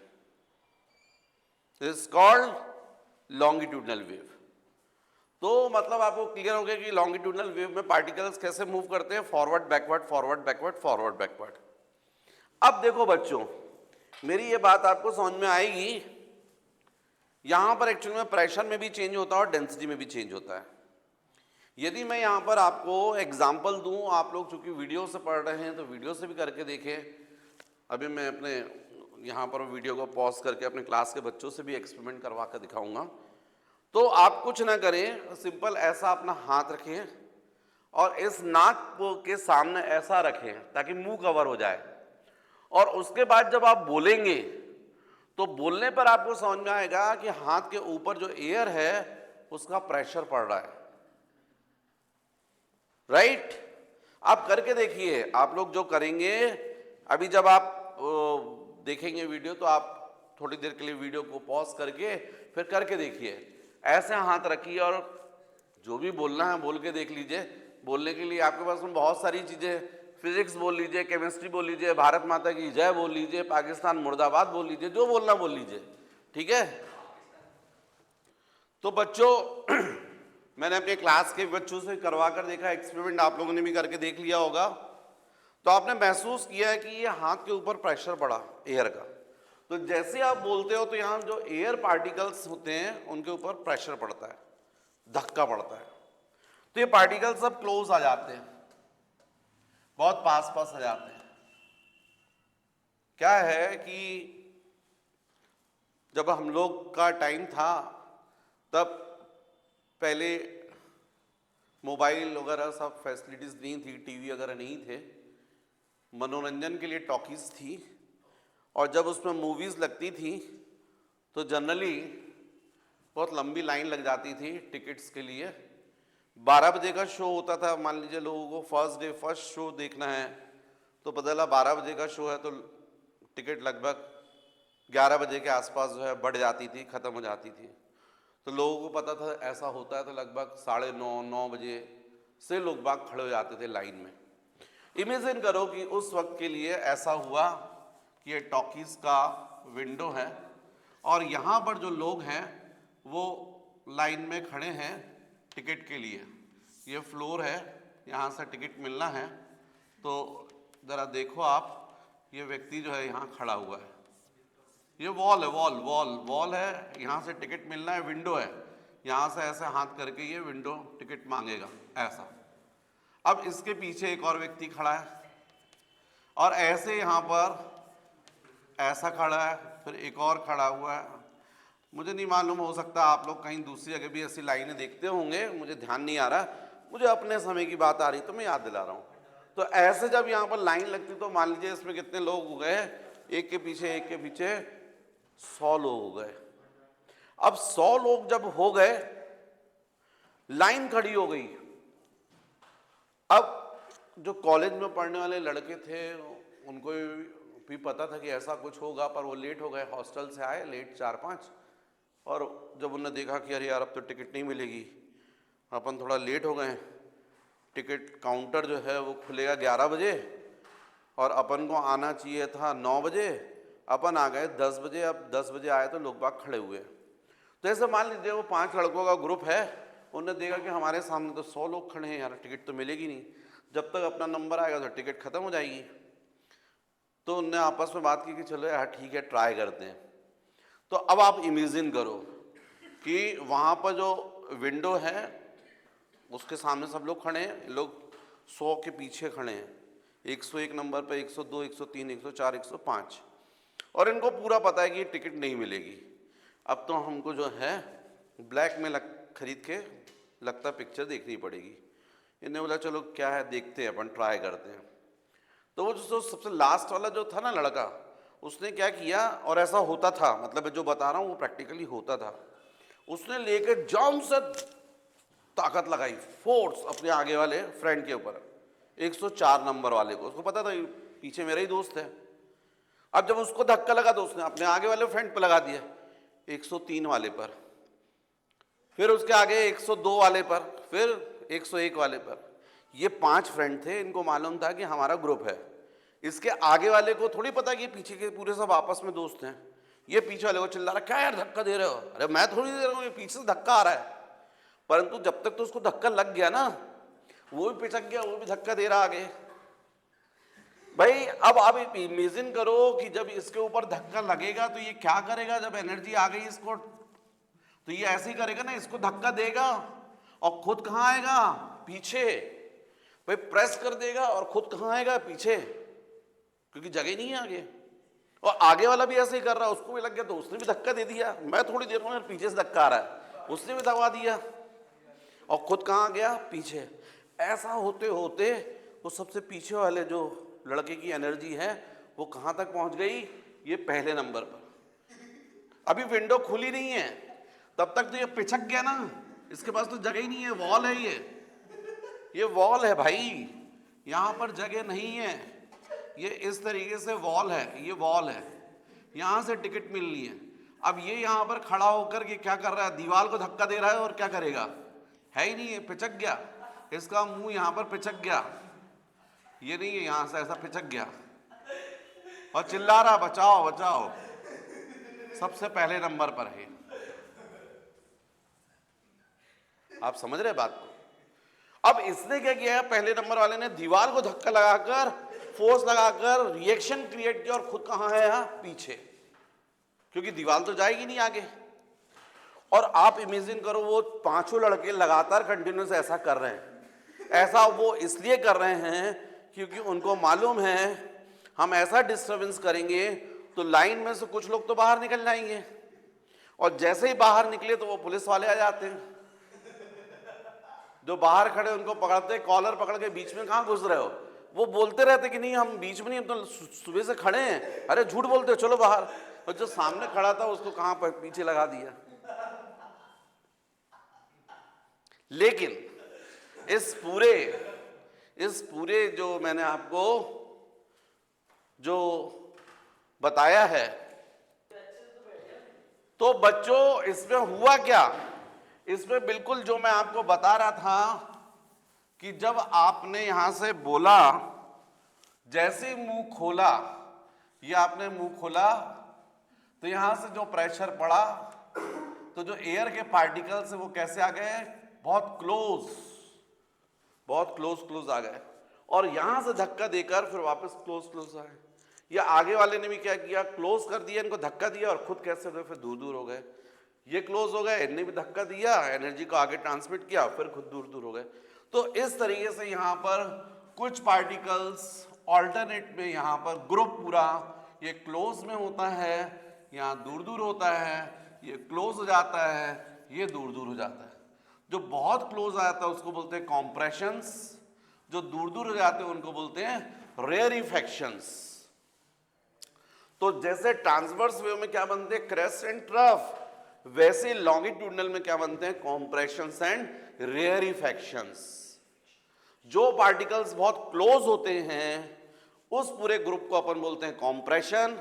is called longitudinal wave। तो मतलब आपको क्लियर हो गया कि लॉन्गिट्यूडनल वेव में पार्टिकल्स कैसे मूव करते हैं, फॉरवर्ड बैकवर्ड। अब देखो बच्चों, मेरी ये बात आपको समझ में आएगी। यहां पर एक्चुअली में प्रेशर में भी चेंज होता है और डेंसिटी में भी चेंज होता है। यदि मैं यहां पर आपको एग्जाम्पल दूं, आप लोग चूंकि वीडियो से पढ़ रहे हैं तो वीडियो से भी करके देखें। अभी मैं अपने यहाँ पर वीडियो को पॉज करके अपने क्लास के बच्चों से भी एक्सपेरिमेंट करवा कर दिखाऊंगा। तो आप कुछ ना करें, सिंपल ऐसा अपना हाथ रखें और इस नाक के सामने ऐसा रखें ताकि मुंह कवर हो जाए, और उसके बाद जब आप बोलेंगे तो बोलने पर आपको समझ में आएगा कि हाथ के ऊपर जो एयर है उसका प्रेशर पड़ रहा है, राइट? आप करके देखिए। आप लोग जो करेंगे अभी जब आप देखेंगे वीडियो तो आप थोड़ी देर के लिए वीडियो को पॉज करके फिर करके देखिए। ऐसे हाथ रखिए और जो भी बोलना है बोल के देख लीजिए। बोलने के लिए आपके पास में बहुत सारी चीजें, फिजिक्स बोल लीजिए, केमिस्ट्री बोल लीजिए, भारत माता की जय बोल लीजिए, पाकिस्तान मुर्दाबाद बोल लीजिए, जो बोलना बोल लीजिए, ठीक है। तो बच्चों मैंने अपने क्लास के बच्चों से करवा कर देखा, एक्सपेरिमेंट आप लोगों ने भी करके देख लिया होगा। तो आपने महसूस किया है कि ये हाथ के ऊपर प्रेशर पड़ा एयर का। तो जैसे आप बोलते हो तो यहाँ जो एयर पार्टिकल्स होते हैं उनके ऊपर प्रेशर पड़ता है, धक्का पड़ता है, तो ये पार्टिकल्स सब क्लोज आ जाते हैं, बहुत पास पास आ जाते हैं। क्या है कि जब हम लोग का टाइम था तब पहले मोबाइल वगैरह सब फैसिलिटीज नहीं थी, टीवी वगैरह नहीं थे, मनोरंजन के लिए टॉकीज थी, और जब उसमें मूवीज लगती थी तो जनरली बहुत लंबी लाइन लग जाती थी टिकट्स के लिए। 12 बजे का शो होता था, मान लीजिए लोगों को फर्स्ट डे फर्स्ट शो देखना है तो पता चला 12 बजे का शो है तो टिकट लगभग 11 बजे के आसपास जो है बढ़ जाती थी, ख़त्म हो जाती थी। तो लोगों को पता था ऐसा होता है तो लगभग 9:30-9 बजे से लोग बाग खड़े हो जाते थे लाइन में। इमेजिन करो कि उस वक्त के लिए ऐसा हुआ कि ये टॉकीज का विंडो है और यहाँ पर जो लोग हैं वो लाइन में खड़े हैं टिकट के लिए। ये फ्लोर है, यहाँ से टिकट मिलना है। तो ज़रा देखो आप, ये व्यक्ति जो है यहाँ खड़ा हुआ है, ये वॉल है, वॉल है, यहाँ से टिकट मिलना है, विंडो है, यहाँ से ऐसे हाथ करके ये विंडो टिकट मांगेगा ऐसा। अब इसके पीछे एक और व्यक्ति खड़ा है और ऐसे यहाँ पर ऐसा खड़ा है, फिर एक और खड़ा हुआ है। मुझे नहीं मालूम, हो सकता है आप लोग कहीं दूसरी जगह भी ऐसी लाइनें देखते होंगे, मुझे ध्यान नहीं आ रहा, मुझे अपने समय की बात आ रही तो मैं याद दिला रहा हूँ। तो ऐसे जब यहाँ पर लाइन लगती तो मान लीजिए इसमें कितने लोग हो गए, एक के पीछे 100 लोग हो गए। अब 100 लोग जब हो गए, लाइन खड़ी हो गई। अब जो कॉलेज में पढ़ने वाले लड़के थे उनको भी पता था कि ऐसा कुछ होगा, पर वो लेट हो गए, हॉस्टल से आए लेट 4-5, और जब उन्होंने देखा कि अरे यार अब तो टिकट नहीं मिलेगी, अपन थोड़ा लेट हो गए, टिकट काउंटर जो है वो खुलेगा 11 बजे और अपन को आना चाहिए था 9 बजे, अपन आ गए 10 बजे। अब 10 बजे आए तो लोग बाग खड़े हुए। तो ऐसे मान लीजिए वो 5 लड़कों का ग्रुप है, उन्होंने देखा कि हमारे सामने तो 100 लोग खड़े हैं यार, टिकट तो मिलेगी नहीं, जब तक अपना नंबर आएगा तो टिकट खत्म हो जाएगी। तो उनने आपस में बात की कि चलो यार ठीक है ट्राई करते हैं। तो अब आप इमेजिन करो कि वहाँ पर जो विंडो है उसके सामने सब लोग खड़े हैं, लोग 100 के पीछे खड़े हैं, 101 नंबर पे 102, 103, 104, 105, और इनको पूरा पता है कि टिकट नहीं मिलेगी। अब तो हमको जो है ब्लैक में खरीद के लगता पिक्चर देखनी पड़ेगी। इन्हें बोला चलो क्या है देखते हैं, अपन ट्राई करते हैं। तो वो जो सबसे लास्ट वाला जो था ना लड़का, उसने क्या किया, और ऐसा होता था, मतलब जो बता रहा हूँ वो प्रैक्टिकली होता था, उसने लेके जाम से ताकत लगाई, फोर्स अपने आगे वाले फ्रेंड के ऊपर, 104 नंबर वाले को। उसको पता था पीछे मेरा ही दोस्त है। अब जब उसको धक्का लगा तो उसने अपने आगे वाले फ्रेंड पे लगा दिया, 103 वाले पर, फिर उसके आगे 102 वाले पर, फिर 101 वाले पर। ये 5 फ्रेंड थे, इनको मालूम था कि हमारा ग्रुप है। इसके आगे वाले को थोड़ी पता कि पीछे के पूरे सब आपस में दोस्त हैं। ये पीछे वाले को चिल्ला रहा, क्या यार धक्का दे रहे हो? अरे मैं थोड़ी दे रहा हूँ, ये पीछे से धक्का आ रहा है। परंतु जब तक तो उसको धक्का लग गया ना, वो भी पिचक गया, वो भी धक्का दे रहा आगे। भाई अब आप इमेजिन करो कि जब इसके ऊपर धक्का लगेगा तो ये क्या करेगा, जब एनर्जी आ गई इसको, तो ये ऐसे ही करेगा ना, इसको धक्का देगा और खुद कहाँ आएगा, पीछे। भाई प्रेस कर देगा और खुद कहाँ आएगा, पीछे, क्योंकि जगह नहीं है आगे। और आगे वाला भी ऐसे ही कर रहा है, उसको भी लग गया तो उसने भी धक्का दे दिया। मैं थोड़ी देर में पीछे से धक्का आ रहा है, उसने भी दबा दिया और खुद कहाँ गया, पीछे। ऐसा होते होते वो सबसे पीछे वाले जो लड़के की एनर्जी है वो कहाँ तक पहुंच गई, ये पहले नंबर पर। अभी विंडो खुली नहीं है, तब तक तो ये पिचक गया ना, इसके पास तो जगह ही नहीं है, वॉल है ये वॉल है भाई, यहाँ पर जगह नहीं है। ये इस तरीके से वॉल है, ये वॉल है, यहां से टिकट मिलनी है। अब ये यहां पर खड़ा होकर के क्या कर रहा है, दीवार को धक्का दे रहा है और क्या करेगा, है ही नहीं, ये पिचक गया, इसका मुंह यहां पर पिचक गया, ये नहीं है, यहां से ऐसा पिचक गया और चिल्ला रहा बचाओ बचाओ, सबसे पहले नंबर पर है। आप समझ रहे बात को। अब इसने क्या किया है, पहले नंबर वाले ने दीवार को धक्का लगाकर, फोर्स लगाकर रिएक्शन क्रिएट किया और खुद कहां है, यहां पीछे, क्योंकि दीवार तो जाएगी नहीं आगे। और आप इमेजिन करो वो पांचों लड़के लगातार कंटिन्यूस ऐसा कर रहे हैं। ऐसा वो इसलिए कर रहे हैं क्योंकि उनको मालूम है हम ऐसा डिस्टरबेंस करेंगे तो लाइन में से कुछ लोग तो बाहर निकल जाएंगे, और जैसे ही बाहर निकले तो वो पुलिस वाले आ जाते हैं, जो बाहर खड़े उनको पकड़ते, कॉलर पकड़ के बीच में कहां घुस रहे हो, वो बोलते रहते कि नहीं हम बीच में नहीं, हम तो सुबह से खड़े हैं, अरे झूठ बोलते हो चलो बाहर, और जो सामने खड़ा था उसको कहां पर पीछे लगा दिया। लेकिन इस पूरे जो मैंने आपको जो बताया है, तो बच्चों इसमें हुआ क्या, इसमें बिल्कुल जो मैं आपको बता रहा था कि जब आपने यहां से बोला, जैसे मुंह खोला, ये आपने मुंह खोला तो यहां से जो प्रेशर पड़ा तो जो एयर के पार्टिकल्स है वो कैसे आ गए, बहुत क्लोज आ गए, और यहां से धक्का देकर फिर वापस क्लोज आए। या आगे वाले ने भी क्या किया, क्लोज कर दिया, इनको धक्का दिया और खुद कैसे हो गए, फिर दूर हो गए। ये क्लोज हो गए, इनने भी धक्का दिया, एनर्जी को आगे ट्रांसमिट किया, फिर खुद दूर हो गए। तो इस तरीके से यहां पर कुछ पार्टिकल्स ऑल्टरनेट में, यहां पर ग्रुप पूरा ये क्लोज में होता है, यहां दूर होता है, ये क्लोज हो जाता है, ये दूर हो जाता है। जो बहुत क्लोज आता है उसको बोलते हैं कॉम्प्रेशंस, जो दूर हो जाते हैं उनको बोलते हैं रेयरिफैक्शंस। तो जैसे ट्रांसवर्स वेव में क्या बनते हैं, क्रेस्ट एंड ट्रफ, वैसे लॉन्गिट्यूडनल में क्या बनते हैं, कॉम्प्रेशंस एंड रेयरिफैक्शंस। जो पार्टिकल्स बहुत क्लोज होते हैं उस पूरे ग्रुप को अपन बोलते हैं कॉम्प्रेशन,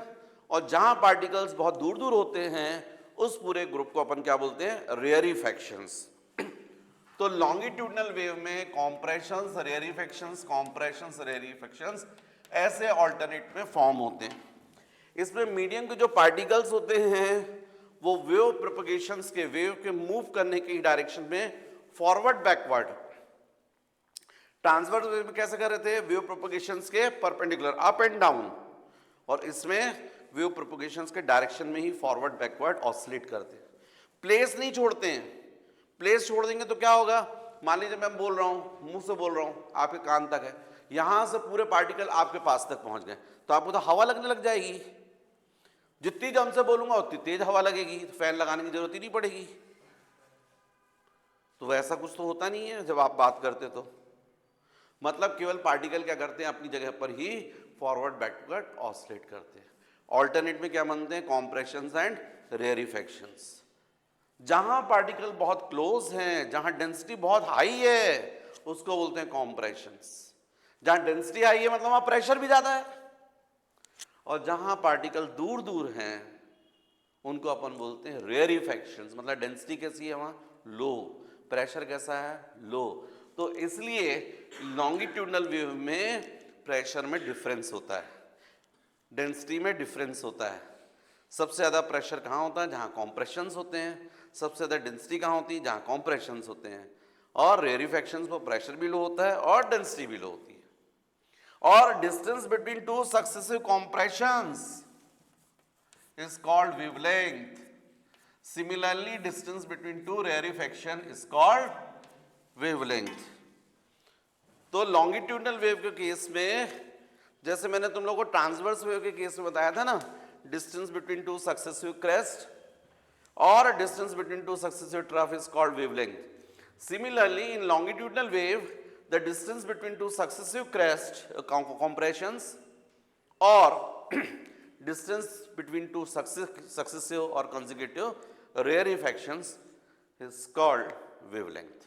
और जहां पार्टिकल्स बहुत दूर होते हैं उस पूरे ग्रुप को अपन क्या बोलते हैं, रेयरिफैक्शंस। तो लॉन्गिट्यूडनल वेव में कॉम्प्रेशंस, रेयरिफैक्शंस ऐसे ऑल्टरनेट में फॉर्म होते हैं। इसमें मीडियम के जो पार्टिकल्स होते हैं वो वेव प्रोपगेशंस के, वेव के मूव करने की डायरेक्शन में फॉरवर्ड बैकवर्ड, ट्रांसवर्स वेव में कैसे कर रहे थे, वेव प्रोपगेशंस के परपेंडिकुलर अप एंड डाउन, और इसमें वेव प्रोपगेशंस के डायरेक्शन में ही फॉरवर्ड बैकवर्ड ऑसिलेट करते हैं, प्लेस नहीं छोड़ते हैं। प्लेस छोड़ देंगे तो क्या होगा, मान लीजिए मैं बोल रहा हूं, मुंह से बोल रहा हूं, आपके कान तक है, यहां से पूरे पार्टिकल आपके पास तक पहुंच गए, तो आपको तो हवा लगने लग जाएगी, जितनी जम से बोलूंगा उतनी तेज हवा लगेगी, तो फैन लगाने की जरूरत ही नहीं पड़ेगी। तो वैसा कुछ तो होता नहीं है जब आप बात करते, तो मतलब केवल पार्टिकल क्या करते हैं, अपनी जगह पर ही फॉरवर्ड बैकवर्ड ऑसिलेट करते हैं। ऑल्टरनेट में क्या बनते हैं, कॉम्प्रेशंस एंड रेयरिफैक्शंस। जहां पार्टिकल बहुत क्लोज हैं, जहां डेंसिटी बहुत हाई है, उसको बोलते हैं कॉम्प्रेशंस। जहां डेंसिटी हाई है मतलब वहां प्रेशर भी ज्यादा है, और जहां पार्टिकल दूर हैं उनको अपन बोलते हैं रेयरिफैक्शंस, मतलब डेंसिटी कैसी है वहां, लो, प्रेशर कैसा है, लो। तो इसलिए लॉन्गिट्यूडनल वेव में प्रेशर में डिफरेंस होता है, डेंसिटी में डिफरेंस होता है। सबसे ज्यादा प्रेशर कहां होता है, जहां कॉम्प्रेशंस होते हैं, सबसे ज्यादा डेंसिटी कहां होती है, जहां कॉम्प्रेशंस होते हैं, और रेयरिफैक्शंस में प्रेशर भी लो होता है और डेंसिटी भी लो होती है। और distance between two successive compressions is called wavelength. Similarly distance between two rarefaction is called wavelength. तो लॉन्गिट्यूडनल वेव के केस में, जैसे मैंने तुम लोगों को ट्रांसवर्स वेव के केस में बताया था ना, distance between two successive crest और distance between two successive trough is called wavelength. Similarly, in longitudinal wave, the distance between two successive crest compressions or distance between two successive or consecutive rarefactions is called wavelength.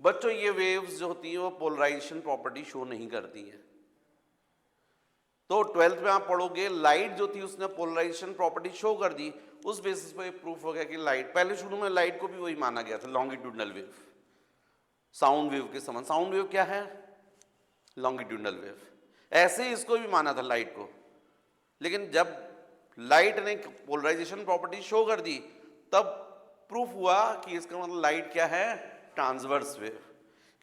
बच्चों ये waves जो होती हैं वो polarisation property show नहीं करती हैं, तो 12th में आप पढ़ोगे लाइट जो थी उसने पोलराइजेशन प्रॉपर्टी शो कर दी, उस बेसिस पे प्रूफ हो गया कि लाइट, पहले शुरू में लाइट को भी वही माना गया था, लॉन्गिट्यूडनल वेव, साउंड वेव के समान। साउंड वेव क्या है? Longitudinal wave. ऐसे ही इसको भी माना था लाइट को, लेकिन जब लाइट ने पोलराइजेशन प्रॉपर्टी शो कर दी तब प्रूफ हुआ कि इसका मतलब लाइट क्या है? ट्रांसवर्स वेव,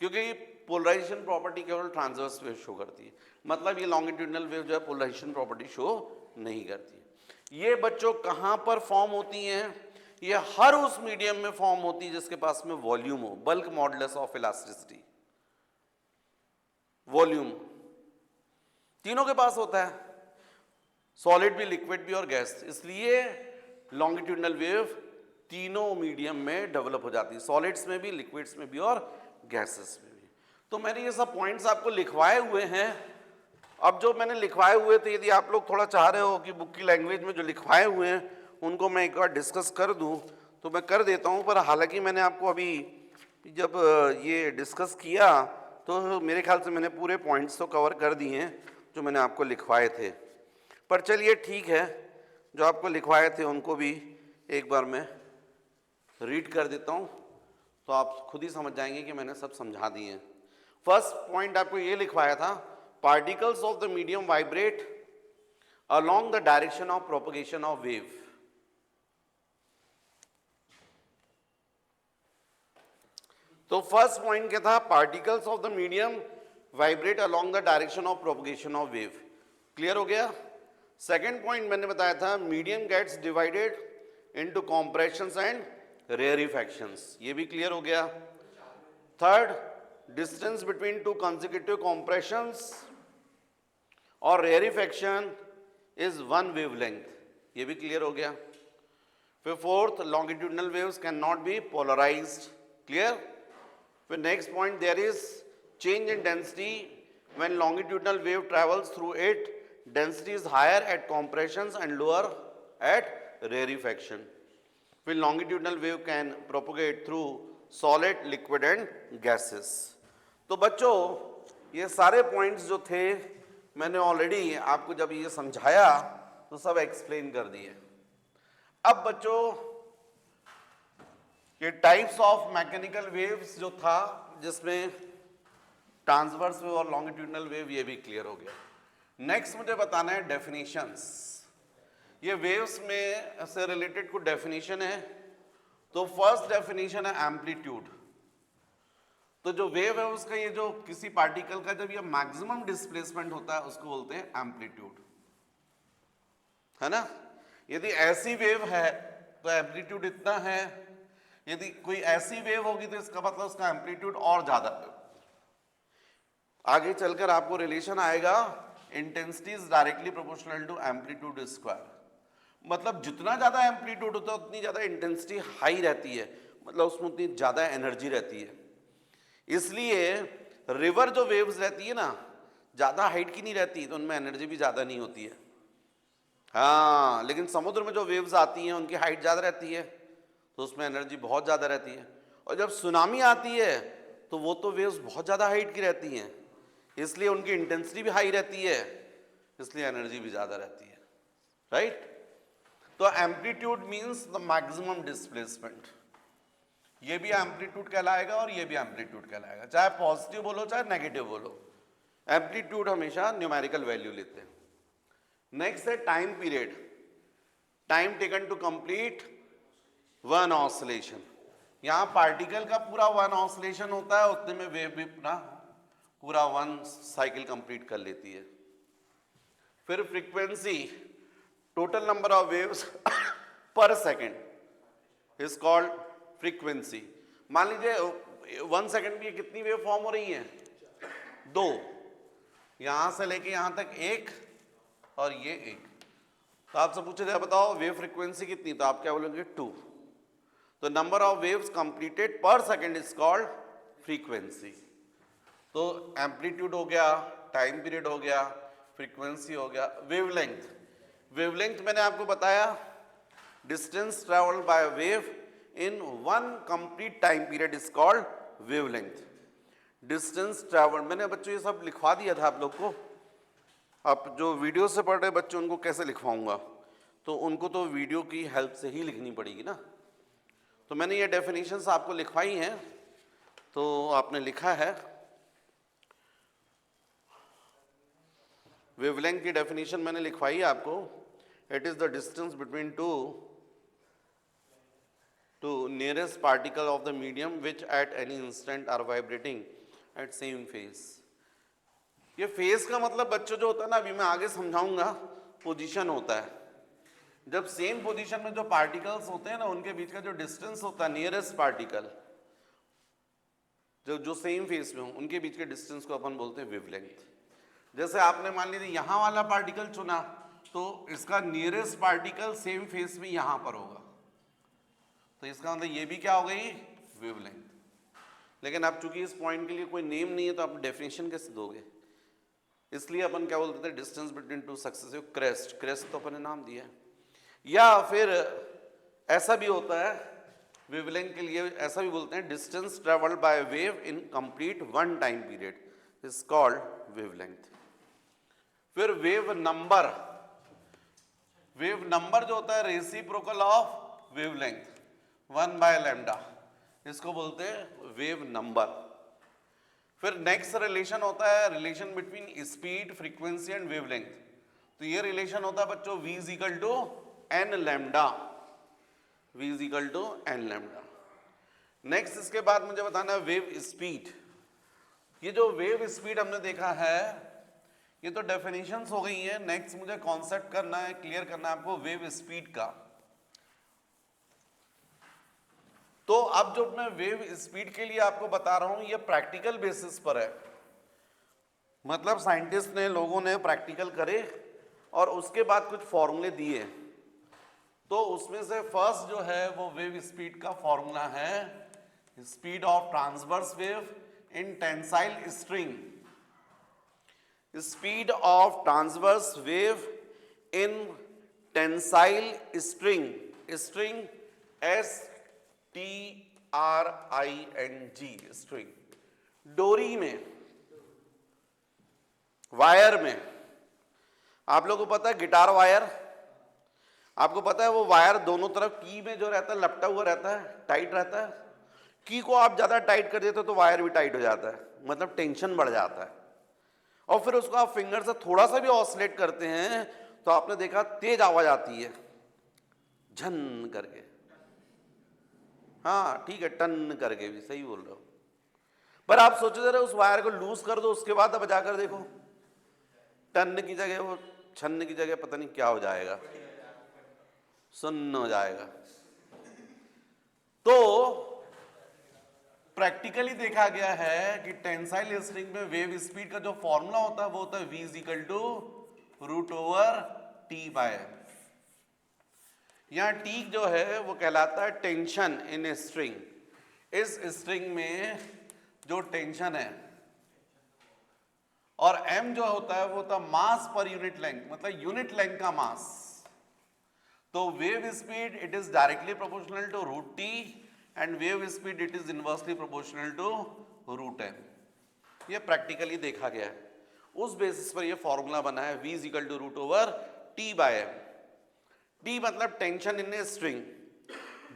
क्योंकि पोलराइजेशन प्रॉपर्टी केवल ट्रांसवर्स वेव शो करती है। मतलब ये लॉन्गिट्यूडनल वेव जो है पोलराइजेशन प्रॉपर्टी शो नहीं करती। ये बच्चों कहां पर फॉर्म होती हैं? ये हर उस मीडियम में फॉर्म होती है जिसके पास में वॉल्यूम हो, bulk modulus of elasticity, volume तीनों के पास होता है, सॉलिड भी, लिक्विड भी और गैस। इसलिए लॉन्गिट्यूडनल वेव तीनों मीडियम में डेवलप हो जाती है, सॉलिड्स में भी, लिक्विड्स में भी और गैसेस में भी। तो मैंने ये सब पॉइंट्स आपको लिखवाए हुए हैं। अब जो मैंने लिखवाए हुए थे, यदि आप लोग थोड़ा चाह रहे हो कि बुक की लैंग्वेज में जो लिखवाए हुए हैं उनको मैं एक बार डिस्कस कर दूं तो मैं कर देता हूं, पर हालांकि मैंने आपको अभी जब ये डिस्कस किया तो मेरे ख्याल से मैंने पूरे पॉइंट्स तो कवर कर दिए हैं जो मैंने आपको लिखवाए थे। पर चलिए ठीक है, जो आपको लिखवाए थे उनको भी एक बार मैं रीड कर देता हूं तो आप खुद ही समझ जाएंगे कि मैंने सब समझा दिए हैं। फर्स्ट पॉइंट आपको ये लिखवाया था, particles of the medium vibrate along the direction of propagation of wave। तो फर्स्ट पॉइंट क्या था? Particles of the medium vibrate along the direction of propagation of wave। Clear हो गया? सेकेंड पॉइंट मैंने बताया था, medium gets divided into compressions and rarefactions, ये भी क्लियर हो गया। Third, distance between two consecutive compressions और रेयरिफैक्शन इज वन वेवलेंथ, ये भी क्लियर हो गया। फिर fourth, longitudinal waves can not be polarised, clear. फिर next point, there is change in density when longitudinal wave travels through it, density is higher at compressions and lower at rarefaction. फिर longitudinal wave can propagate through solid, liquid and gases. तो बच्चों ये सारे points जो थे मैंने already आपको जब ये समझाया तो सब एक्सप्लेन कर दिए। अब बच्चों ये टाइप्स ऑफ मैकेनिकल वेव्स जो था, जिसमें ट्रांसवर्स वेव और लॉन्गिट्यूडनल वेव, ये भी क्लियर हो गया। नेक्स्ट मुझे बताना है डेफिनेशंस। ये वेव्स में से रिलेटेड कुछ डेफिनेशन है। तो फर्स्ट डेफिनेशन है एम्पलीट्यूड। तो जो वेव है उसका, ये जो किसी पार्टिकल का जब ये मैक्सिमम डिस्प्लेसमेंट होता है उसको बोलते हैं एम्पलीट्यूड, है ना। यदि ऐसी वेव है तो एम्पलीट्यूड इतना है, यदि कोई ऐसी वेव होगी तो इसका मतलब उसका एम्पलीट्यूड और ज्यादा। आगे चलकर आपको रिलेशन आएगा, intensity is directly proportional to amplitude square. मतलब जितना ज्यादा एम्पलीट्यूड होता है उतनी ज्यादा इंटेंसिटी हाई रहती है, मतलब उसमें उतनी ज्यादा एनर्जी रहती है। इसलिए रिवर जो वेव्स रहती है ना, ज्यादा हाइट की नहीं रहती तो उनमें एनर्जी भी ज्यादा नहीं होती है। हाँ, लेकिन समुद्र में जो वेव्स आती हैं उनकी हाइट ज्यादा रहती है तो उसमें एनर्जी बहुत ज्यादा रहती है। और जब सुनामी आती है तो वो तो वेव्स बहुत ज्यादा हाइट की रहती हैं, इसलिए उनकी इंटेंसिटी भी हाई रहती है, इसलिए एनर्जी भी ज्यादा रहती है, राइट। तो amplitude means the maximum displacement. ये भी एम्पलीट्यूड कहलाएगा और ये भी एम्पलीट्यूड कहलाएगा, चाहे पॉजिटिव बोलो चाहे नेगेटिव बोलो। एम्पलीट्यूड हमेशा न्यूमेरिकल वैल्यू लेते हैं। नेक्स्ट है time period, time taken to complete one oscillation. यहां पार्टिकल का पूरा वन ऑसिलेशन होता है, उतने में वेव भी अपना पूरा वन साइकिल कंप्लीट कर लेती है। फिर frequency, total number of waves पर सेकेंड इज कॉल्ड फ्रीक्वेंसी। मान लीजिए 1 सेकेंड में कितनी वेव फॉर्म हो रही है? 2, यहां से लेके यहां तक 1 और ये 1। तो आपसे पूछे जाए बताओ वेव फ्रीक्वेंसी कितनी, तो आप क्या बोलेंगे? 2। तो नंबर ऑफ वेव्स कंप्लीटेड पर सेकेंड इज कॉल्ड फ्रीक्वेंसी। तो एम्पलीट्यूड हो गया, टाइम पीरियड हो गया, फ्रीक्वेंसी हो गया। वेवलेंथ, वेवलेंथ मैंने आपको बताया, distance travelled by wave in one complete time period is called wavelength। distance traveled, मैंने बच्चों ये सब लिखवा दिया था आप लोग को, अब जो वीडियो से पढ़ रहे बच्चे उनको कैसे लिखवाऊंगा, तो उनको तो वीडियो की हेल्प से ही लिखनी पड़ेगी ना। तो मैंने ये डेफिनेशंस आपको लिखवाई हैं, तो आपने लिखा है वेवलेंथ की डेफिनेशन मैंने लिखवाई है आपको। It is the distance between two nearest particle of the medium which at any instant are vibrating at same phase. ये फेज का मतलब बच्चों जो होता है ना, अभी मैं आगे समझाऊंगा, पोजीशन होता है। जब सेम पोजीशन में जो पार्टिकल्स होते हैं ना, उनके बीच का जो डिस्टेंस होता है, नियरेस्ट पार्टिकल जो सेम फेज में हो, उनके बीच के डिस्टेंस को अपन बोलते हैं वेवलेंथ। जैसे आपने मान लीजिए यहां वाला पार्टिकल चुना, तो इसका नियरेस्ट पार्टिकल सेम फेज में यहां पर होगा, तो इसका मतलब ये भी क्या हो गई, वेवलेंथ। लेकिन अब चूंकि इस पॉइंट के लिए कोई नेम नहीं है, तो आप डेफिनेशन कैसे दोगे, इसलिए अपन क्या बोलते थे, distance between two successive crest. Crest तो अपन ने नाम दिया है। या फिर ऐसा भी होता है, वेवलेंथ के लिए ऐसा भी बोलते हैं, distance travelled by wave in complete one time period is called wavelength. फिर वेव नंबर जो होता है रेसिप्रोकल ऑफ वेवलेंथ 1/λ, इसको बोलते हैं वेव नंबर। फिर नेक्स्ट रिलेशन होता है relation between speed, frequency and wavelength. तो ये रिलेशन होता है बच्चों v is equal to n lambda, v is equal to n lambda. Next इसके बाद मुझे बताना है वेव स्पीड। ये जो वेव स्पीड हमने देखा है, ये तो डेफिनेशंस हो गई है। नेक्स्ट मुझे कॉन्सेप्ट करना है, क्लियर करना है आपको वेव स्पीड का। तो अब जो मैं वेव स्पीड के लिए आपको बता रहा हूं, ये प्रैक्टिकल बेसिस पर है, मतलब साइंटिस्ट ने, लोगों ने प्रैक्टिकल करे और उसके बाद कुछ फॉर्मूले दिए। तो उसमें से फर्स्ट जो है वो वेव स्पीड का फॉर्मूला है speed of transverse wave in tensile string. Speed of transverse wave in tensile string, string STRING, string, डोरी में, वायर में। आप लोगों को पता है गिटार वायर, आपको पता है वो वायर दोनों तरफ की में जो रहता है लपटा हुआ रहता है, टाइट रहता है। की को आप ज्यादा टाइट कर देते हो तो वायर भी टाइट हो जाता है, मतलब टेंशन बढ़ जाता है। और फिर उसको आप फिंगर से थोड़ा सा भी ऑसिलेट करते हैं तो आपने देखा तेज आवाज आती है, झन करके। हाँ ठीक है, टन करके भी सही बोल रहे हो। पर आप सोचो जरा, उस वायर को लूज कर दो, उसके बाद अब जाकर देखो, टन की जगह वो छन्न की जगह पता नहीं क्या हो जाएगा, सुन्न हो जाएगा। तो प्रैक्टिकली देखा गया है कि टेंसाइल स्ट्रिंग में वेव स्पीड का जो फॉर्मूला होता है वो होता है v is equal to √T/m। यहां T जो है वो कहलाता है टेंशन इन स्ट्रिंग। इस स्ट्रिंग में जो टेंशन है, और m जो होता है वो होता है मास पर यूनिट लेंथ, मतलब यूनिट लेंथ का मास। तो wave speed it is directly proportional to √T and wave speed it is inversely proportional to √m। ये प्रैक्टिकली देखा गया है, उस बेसिस पर ये फॉर्मूला बना है v is equal to √T/m। T मतलब टेंशन इन ए स्ट्रिंग।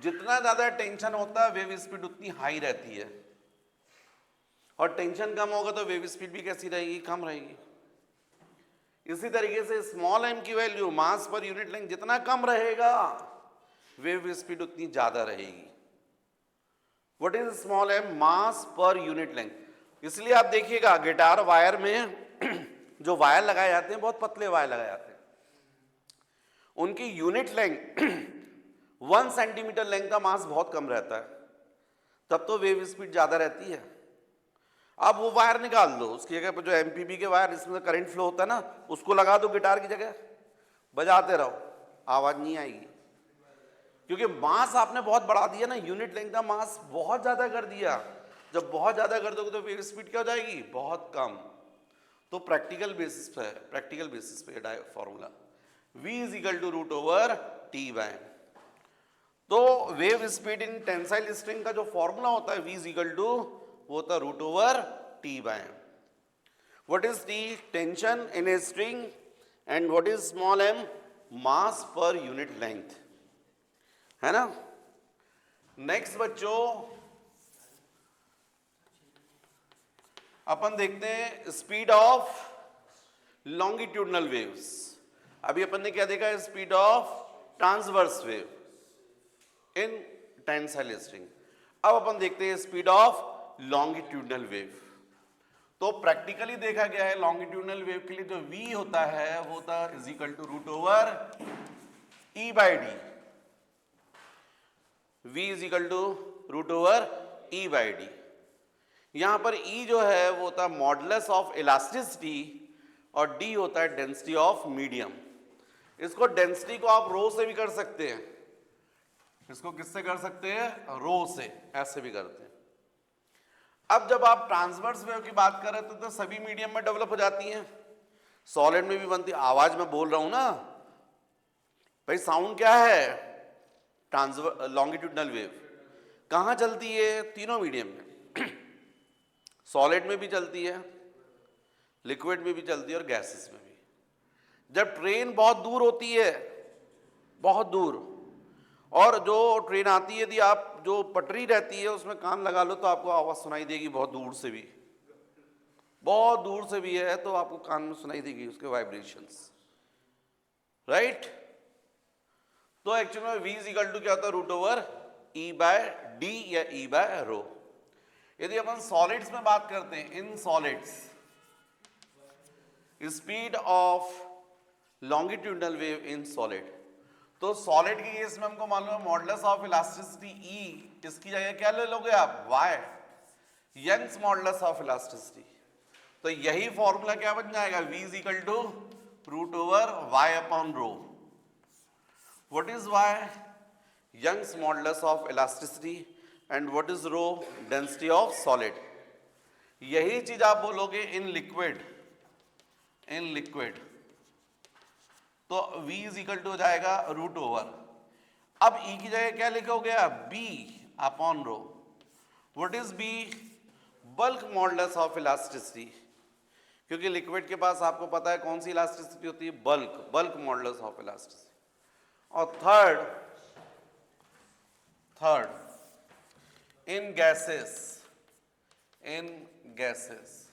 जितना ज्यादा टेंशन होता है वेव स्पीड उतनी हाई रहती है, और टेंशन कम होगा तो वेव स्पीड भी कैसी रहेगी, कम रहेगी। इसी तरीके से स्मॉल m की वैल्यू, मास पर यूनिट लेंथ, जितना कम रहेगा वेव स्पीड उतनी ज्यादा रहेगी। What is small m? मास पर यूनिट लेंथ। इसलिए आप देखिएगा गिटार वायर में जो वायर लगाए जाते हैं, बहुत पतले वायर लगाए जाते हैं, उनकी यूनिट लेंथ 1 सेंटीमीटर लेंथ का मास बहुत कम रहता है, तब तो वेव स्पीड ज्यादा रहती है। अब वो वायर निकाल दो, उसकी जगह पर जो एमपीबी के वायर जिसमें करंट फ्लो होता है ना, उसको लगा दो गिटार की जगह, बजाते रहो, आवाज नहीं आएगी, क्योंकि मास आपने बहुत बढ़ा दिया ना, यूनिट लेंथ का मास बहुत ज्यादा कर दिया। जब बहुत ज्यादा कर दोगे तो वेव स्पीड क्या हो जाएगी, बहुत कम। तो प्रैक्टिकल बेसिस पे formula v is equal to √T/m। तो wave speed in tensile string का जो फॉर्मूला होता है v इज इक्वल टू, वो होता है √T/m। What is T? Tension in a string. And what is small m? Mass per unit length, है ना. नेक्स्ट बच्चों अपन देखते हैं स्पीड ऑफ लॉन्गिट्यूडनल वेव्स. अभी अपन ने क्या देखा? Speed of transverse wave in tensile string. अब अपन देखते हैं स्पीड ऑफ लॉन्गिट्यूडनल वेव. तो प्रैक्टिकली देखा गया है लॉन्गिट्यूडनल वेव के लिए जो v होता है वो होता है is equal to root over e by d. v is equal to root over e by d. यहां पर e जो है वो होता है मॉडुलस ऑफ इलास्टिसिटी और d होता है डेंसिटी ऑफ मीडियम. इसको डेंसिटी को आप रो से भी कर सकते हैं. इसको किससे कर सकते हैं? रो से. ऐसे भी करते हैं. अब जब आप ट्रांसवर्स वेव की बात कर रहे थे तो सभी मीडियम में डेवलप हो जाती हैं. सॉलिड में भी बनती है. आवाज में बोल रहा हूं ना भाई. साउंड क्या है? लॉन्गिट्यूडनल वेव कहां चलती है? तीनों मीडियम में. सॉलिड में भी चलती है, लिक्विड में भी चलती है और गैसेस में भी. जब ट्रेन बहुत दूर होती है, बहुत दूर, और जो ट्रेन आती है, यदि आप जो पटरी रहती है उसमें कान लगा लो तो आपको आवाज सुनाई देगी. बहुत दूर से भी, बहुत दूर से भी है तो आपको कान में सुनाई देगी उसके वाइब्रेशंस, राइट. तो एक्चुअली में v इज इक्वल टू क्या होता है? Root over e by d या e बाय रो. यदि अपन सॉलिड्स में बात करते हैं, in solids speed of longitudinal wave in solid, तो सॉलिड के केस में हमको मालूम है मॉडुलस ऑफ इलास्टिसिटी E, इसकी जगह क्या ले लोगे आप? Y, Young's modulus of elasticity. तो यही फॉर्मूला क्या बन जाएगा? v is equal to root over y upon rho. What is y? Young's modulus of elasticity. And what is rho? Density of solid. यही चीज आप बोलोगे इन लिक्विड. इन लिक्विड तो v इज इक्वल टू हो जाएगा root over. अब E की जगह क्या लिखोगे आप? B upon rho. What is B? Bulk modulus of elasticity. क्योंकि लिक्विड के पास आपको पता है कौन सी इलास्टिसिटी होती है? Bulk. Bulk modulus of elasticity. और third in gases. In gases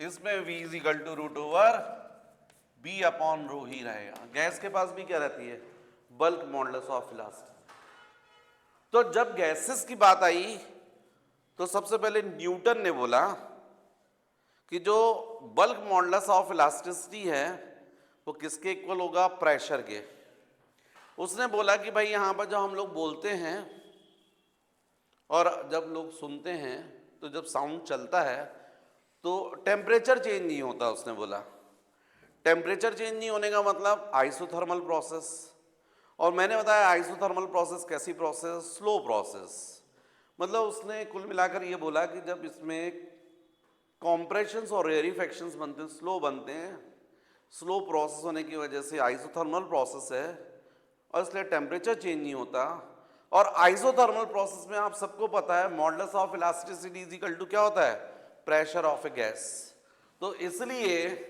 इसमें v is equal to root over b upon rho ही रहेगा. गैस के पास भी क्या रहती है? Bulk modulus of elasticity. तो जब गैसेस की बात आई तो सबसे पहले न्यूटन ने बोला कि जो बल्क मॉडुलस ऑफ इलास्टिसिटी है वो किसके इक्वल होगा? प्रेशर के. उसने बोला कि भाई यहां पर जब हम लोग बोलते हैं और जब लोग सुनते हैं तो जब साउंड चलता है तो टेम्परेचर चेंज नहीं होता. उसने बोला टेम्परेचर चेंज नहीं होने का मतलब आइसोथर्मल प्रोसेस. और मैंने बताया आइसोथर्मल प्रोसेस कैसी प्रोसेस? Slow process. मतलब उसने कुल मिलाकर ये बोला कि जब इसमें कॉम्प्रेशंस और रेरिफैक्शंस बनते हैं, स्लो बनते हैं, स्लो प्रोसेस होने की वजह से आइसोथर्मल प्रोसेस है और इसलिए टेम्परेचर चेंज नहीं होता. और आइसोथर्मल प्रोसेस में आप सबको पता है modulus of elasticity is equal to क्या होता है? Pressure of a gas. तो इसलिए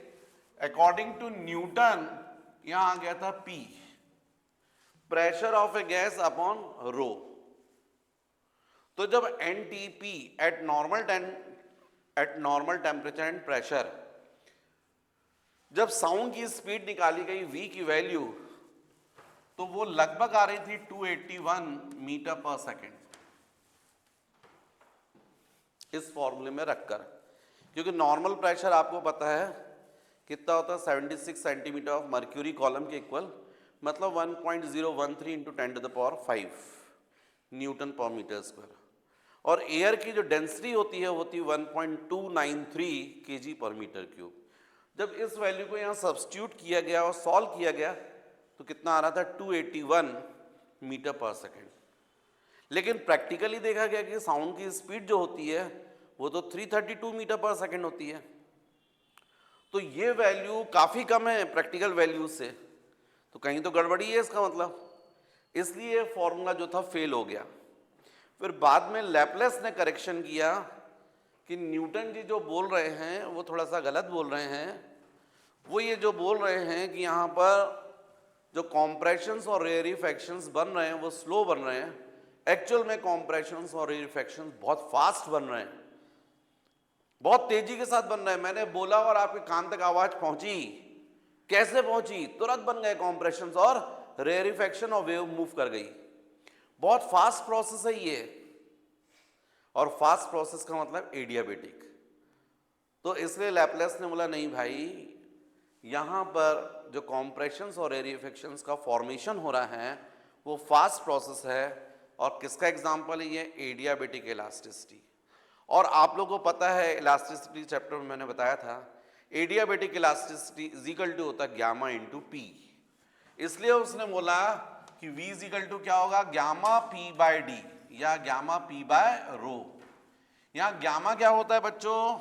अकॉर्डिंग टू न्यूटन यहां आ गया था P, pressure of a gas upon rho. तो जब NTP eight normal temperature and pressure, जब साउंड की स्पीड निकाली गई v की वैल्यू तो वो लगभग आ रही थी 281 मीटर पर सेकेंड. इस फॉर्मूले में रखकर, क्योंकि नॉर्मल प्रेशर आपको पता है कितना होता है? 76 सेंटीमीटर ऑफ मर्क्यूरी कॉलम के इक्वल, मतलब 1.013 into 10 to the power 5 newton पर मीटर स्क्वायर. और एयर की जो डेंसिटी होती है वो होती है 1.293 kg पर मीटर क्यूब. जब इस वैल्यू को यहाँ सब्स्टिट्यूट किया गया और सॉल्व किया गया तो कितना आ रहा था? 281 मीटर पर सेकेंड. लेकिन प्रैक्टिकली देखा गया कि साउंड की स्पीड जो होती है वो तो 332 मीटर पर सेकेंड होती है. तो ये वैल्यू काफ़ी कम है प्रैक्टिकल वैल्यू से. तो कहीं तो गड़बड़ी है इसका मतलब. इसलिए फॉर्मूला जो था फेल हो गया. फिर बाद में लैपलेस ने करेक्शन किया कि न्यूटन जी जो बोल रहे हैं वो थोड़ा सा गलत बोल रहे हैं। वो ये जो बोल रहे हैं कि यहाँ पर जो कॉम्प्रेशंस और रेयरिफैक्शंस बन रहे हैं वो स्लो बन रहे हैं, एक्चुअल में कॉम्प्रेशंस और रेयरिफैक्शंस बहुत फास्ट बन रहे हैं, बहुत तेजी के साथ बन रहे हैं। मैंने बोला और आपके कान तक आवाज पहुंची। कैसे पहुंची? तुरंत बन गए कॉम्प्रेशंस और रेयरिफैक्शन और वेव मूव कर गई। बहुत फास्ट प्रोसेस है ये, और फास्ट प्रोसेस का मतलब एडियाबेटिक। तो इसलिए लैपलेस ने बोला नहीं भाई, यहां पर जो कॉम्प्रेशंस और रेयरिफैक्शंस का फॉर्मेशन हो रहा है वो फास्ट प्रोसेस है। और किसका एग्जांपल है ये? Adiabatic elasticity. और आप लोगों को पता है इलास्टिसिटी चैप्टर में मैंने बताया था, adiabatic elasticity is equal to होता है गामा इंटू पी। इसलिए उसने बोला कि V इज इक्वल टू क्या होगा? गामा पी बाय डी या गामा पी बाय रो। यहां गामा क्या होता है बच्चों?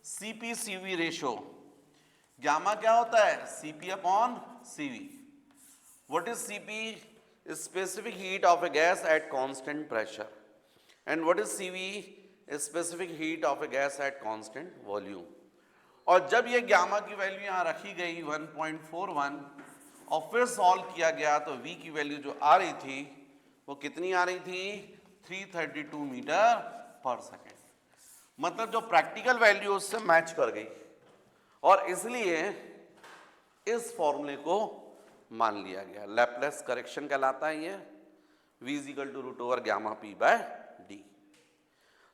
CP CV ratio. गामा क्या होता है? CP upon CV. What is CP? Specific heat of a gas at constant pressure. And what is CV? Specific heat of a gas at constant volume. और जब ये गामा की value यहां रखी गई 1.41 और फिर सॉल्व किया गया तो V की वैल्यू जो आ रही थी वो कितनी आ रही थी? 332 मीटर पर सेकेंड। मतलब जो प्रैक्टिकल वैल्यू उससे मैच कर गई, और इसलिए इस फॉर्मूले को मान लिया गया। लैपलेस करेक्शन कहलाता है ये। V is equal to root over gamma p by d.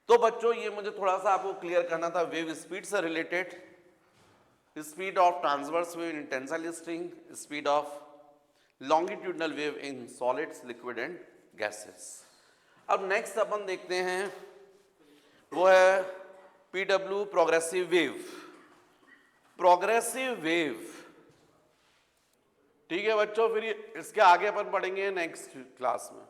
तो बच्चों ये मुझे थोड़ा सा आपको क्लियर करना था वेव स्पीड से related. Speed of transverse wave in tensile string, speed of longitudinal wave in solids, liquid and gases. अब नेक्स्ट अपन देखते हैं वो है PW, progressive wave. Progressive wave, ठीक है बच्चों, फिर इसके आगे अपन पढ़ेंगे नेक्स्ट क्लास में।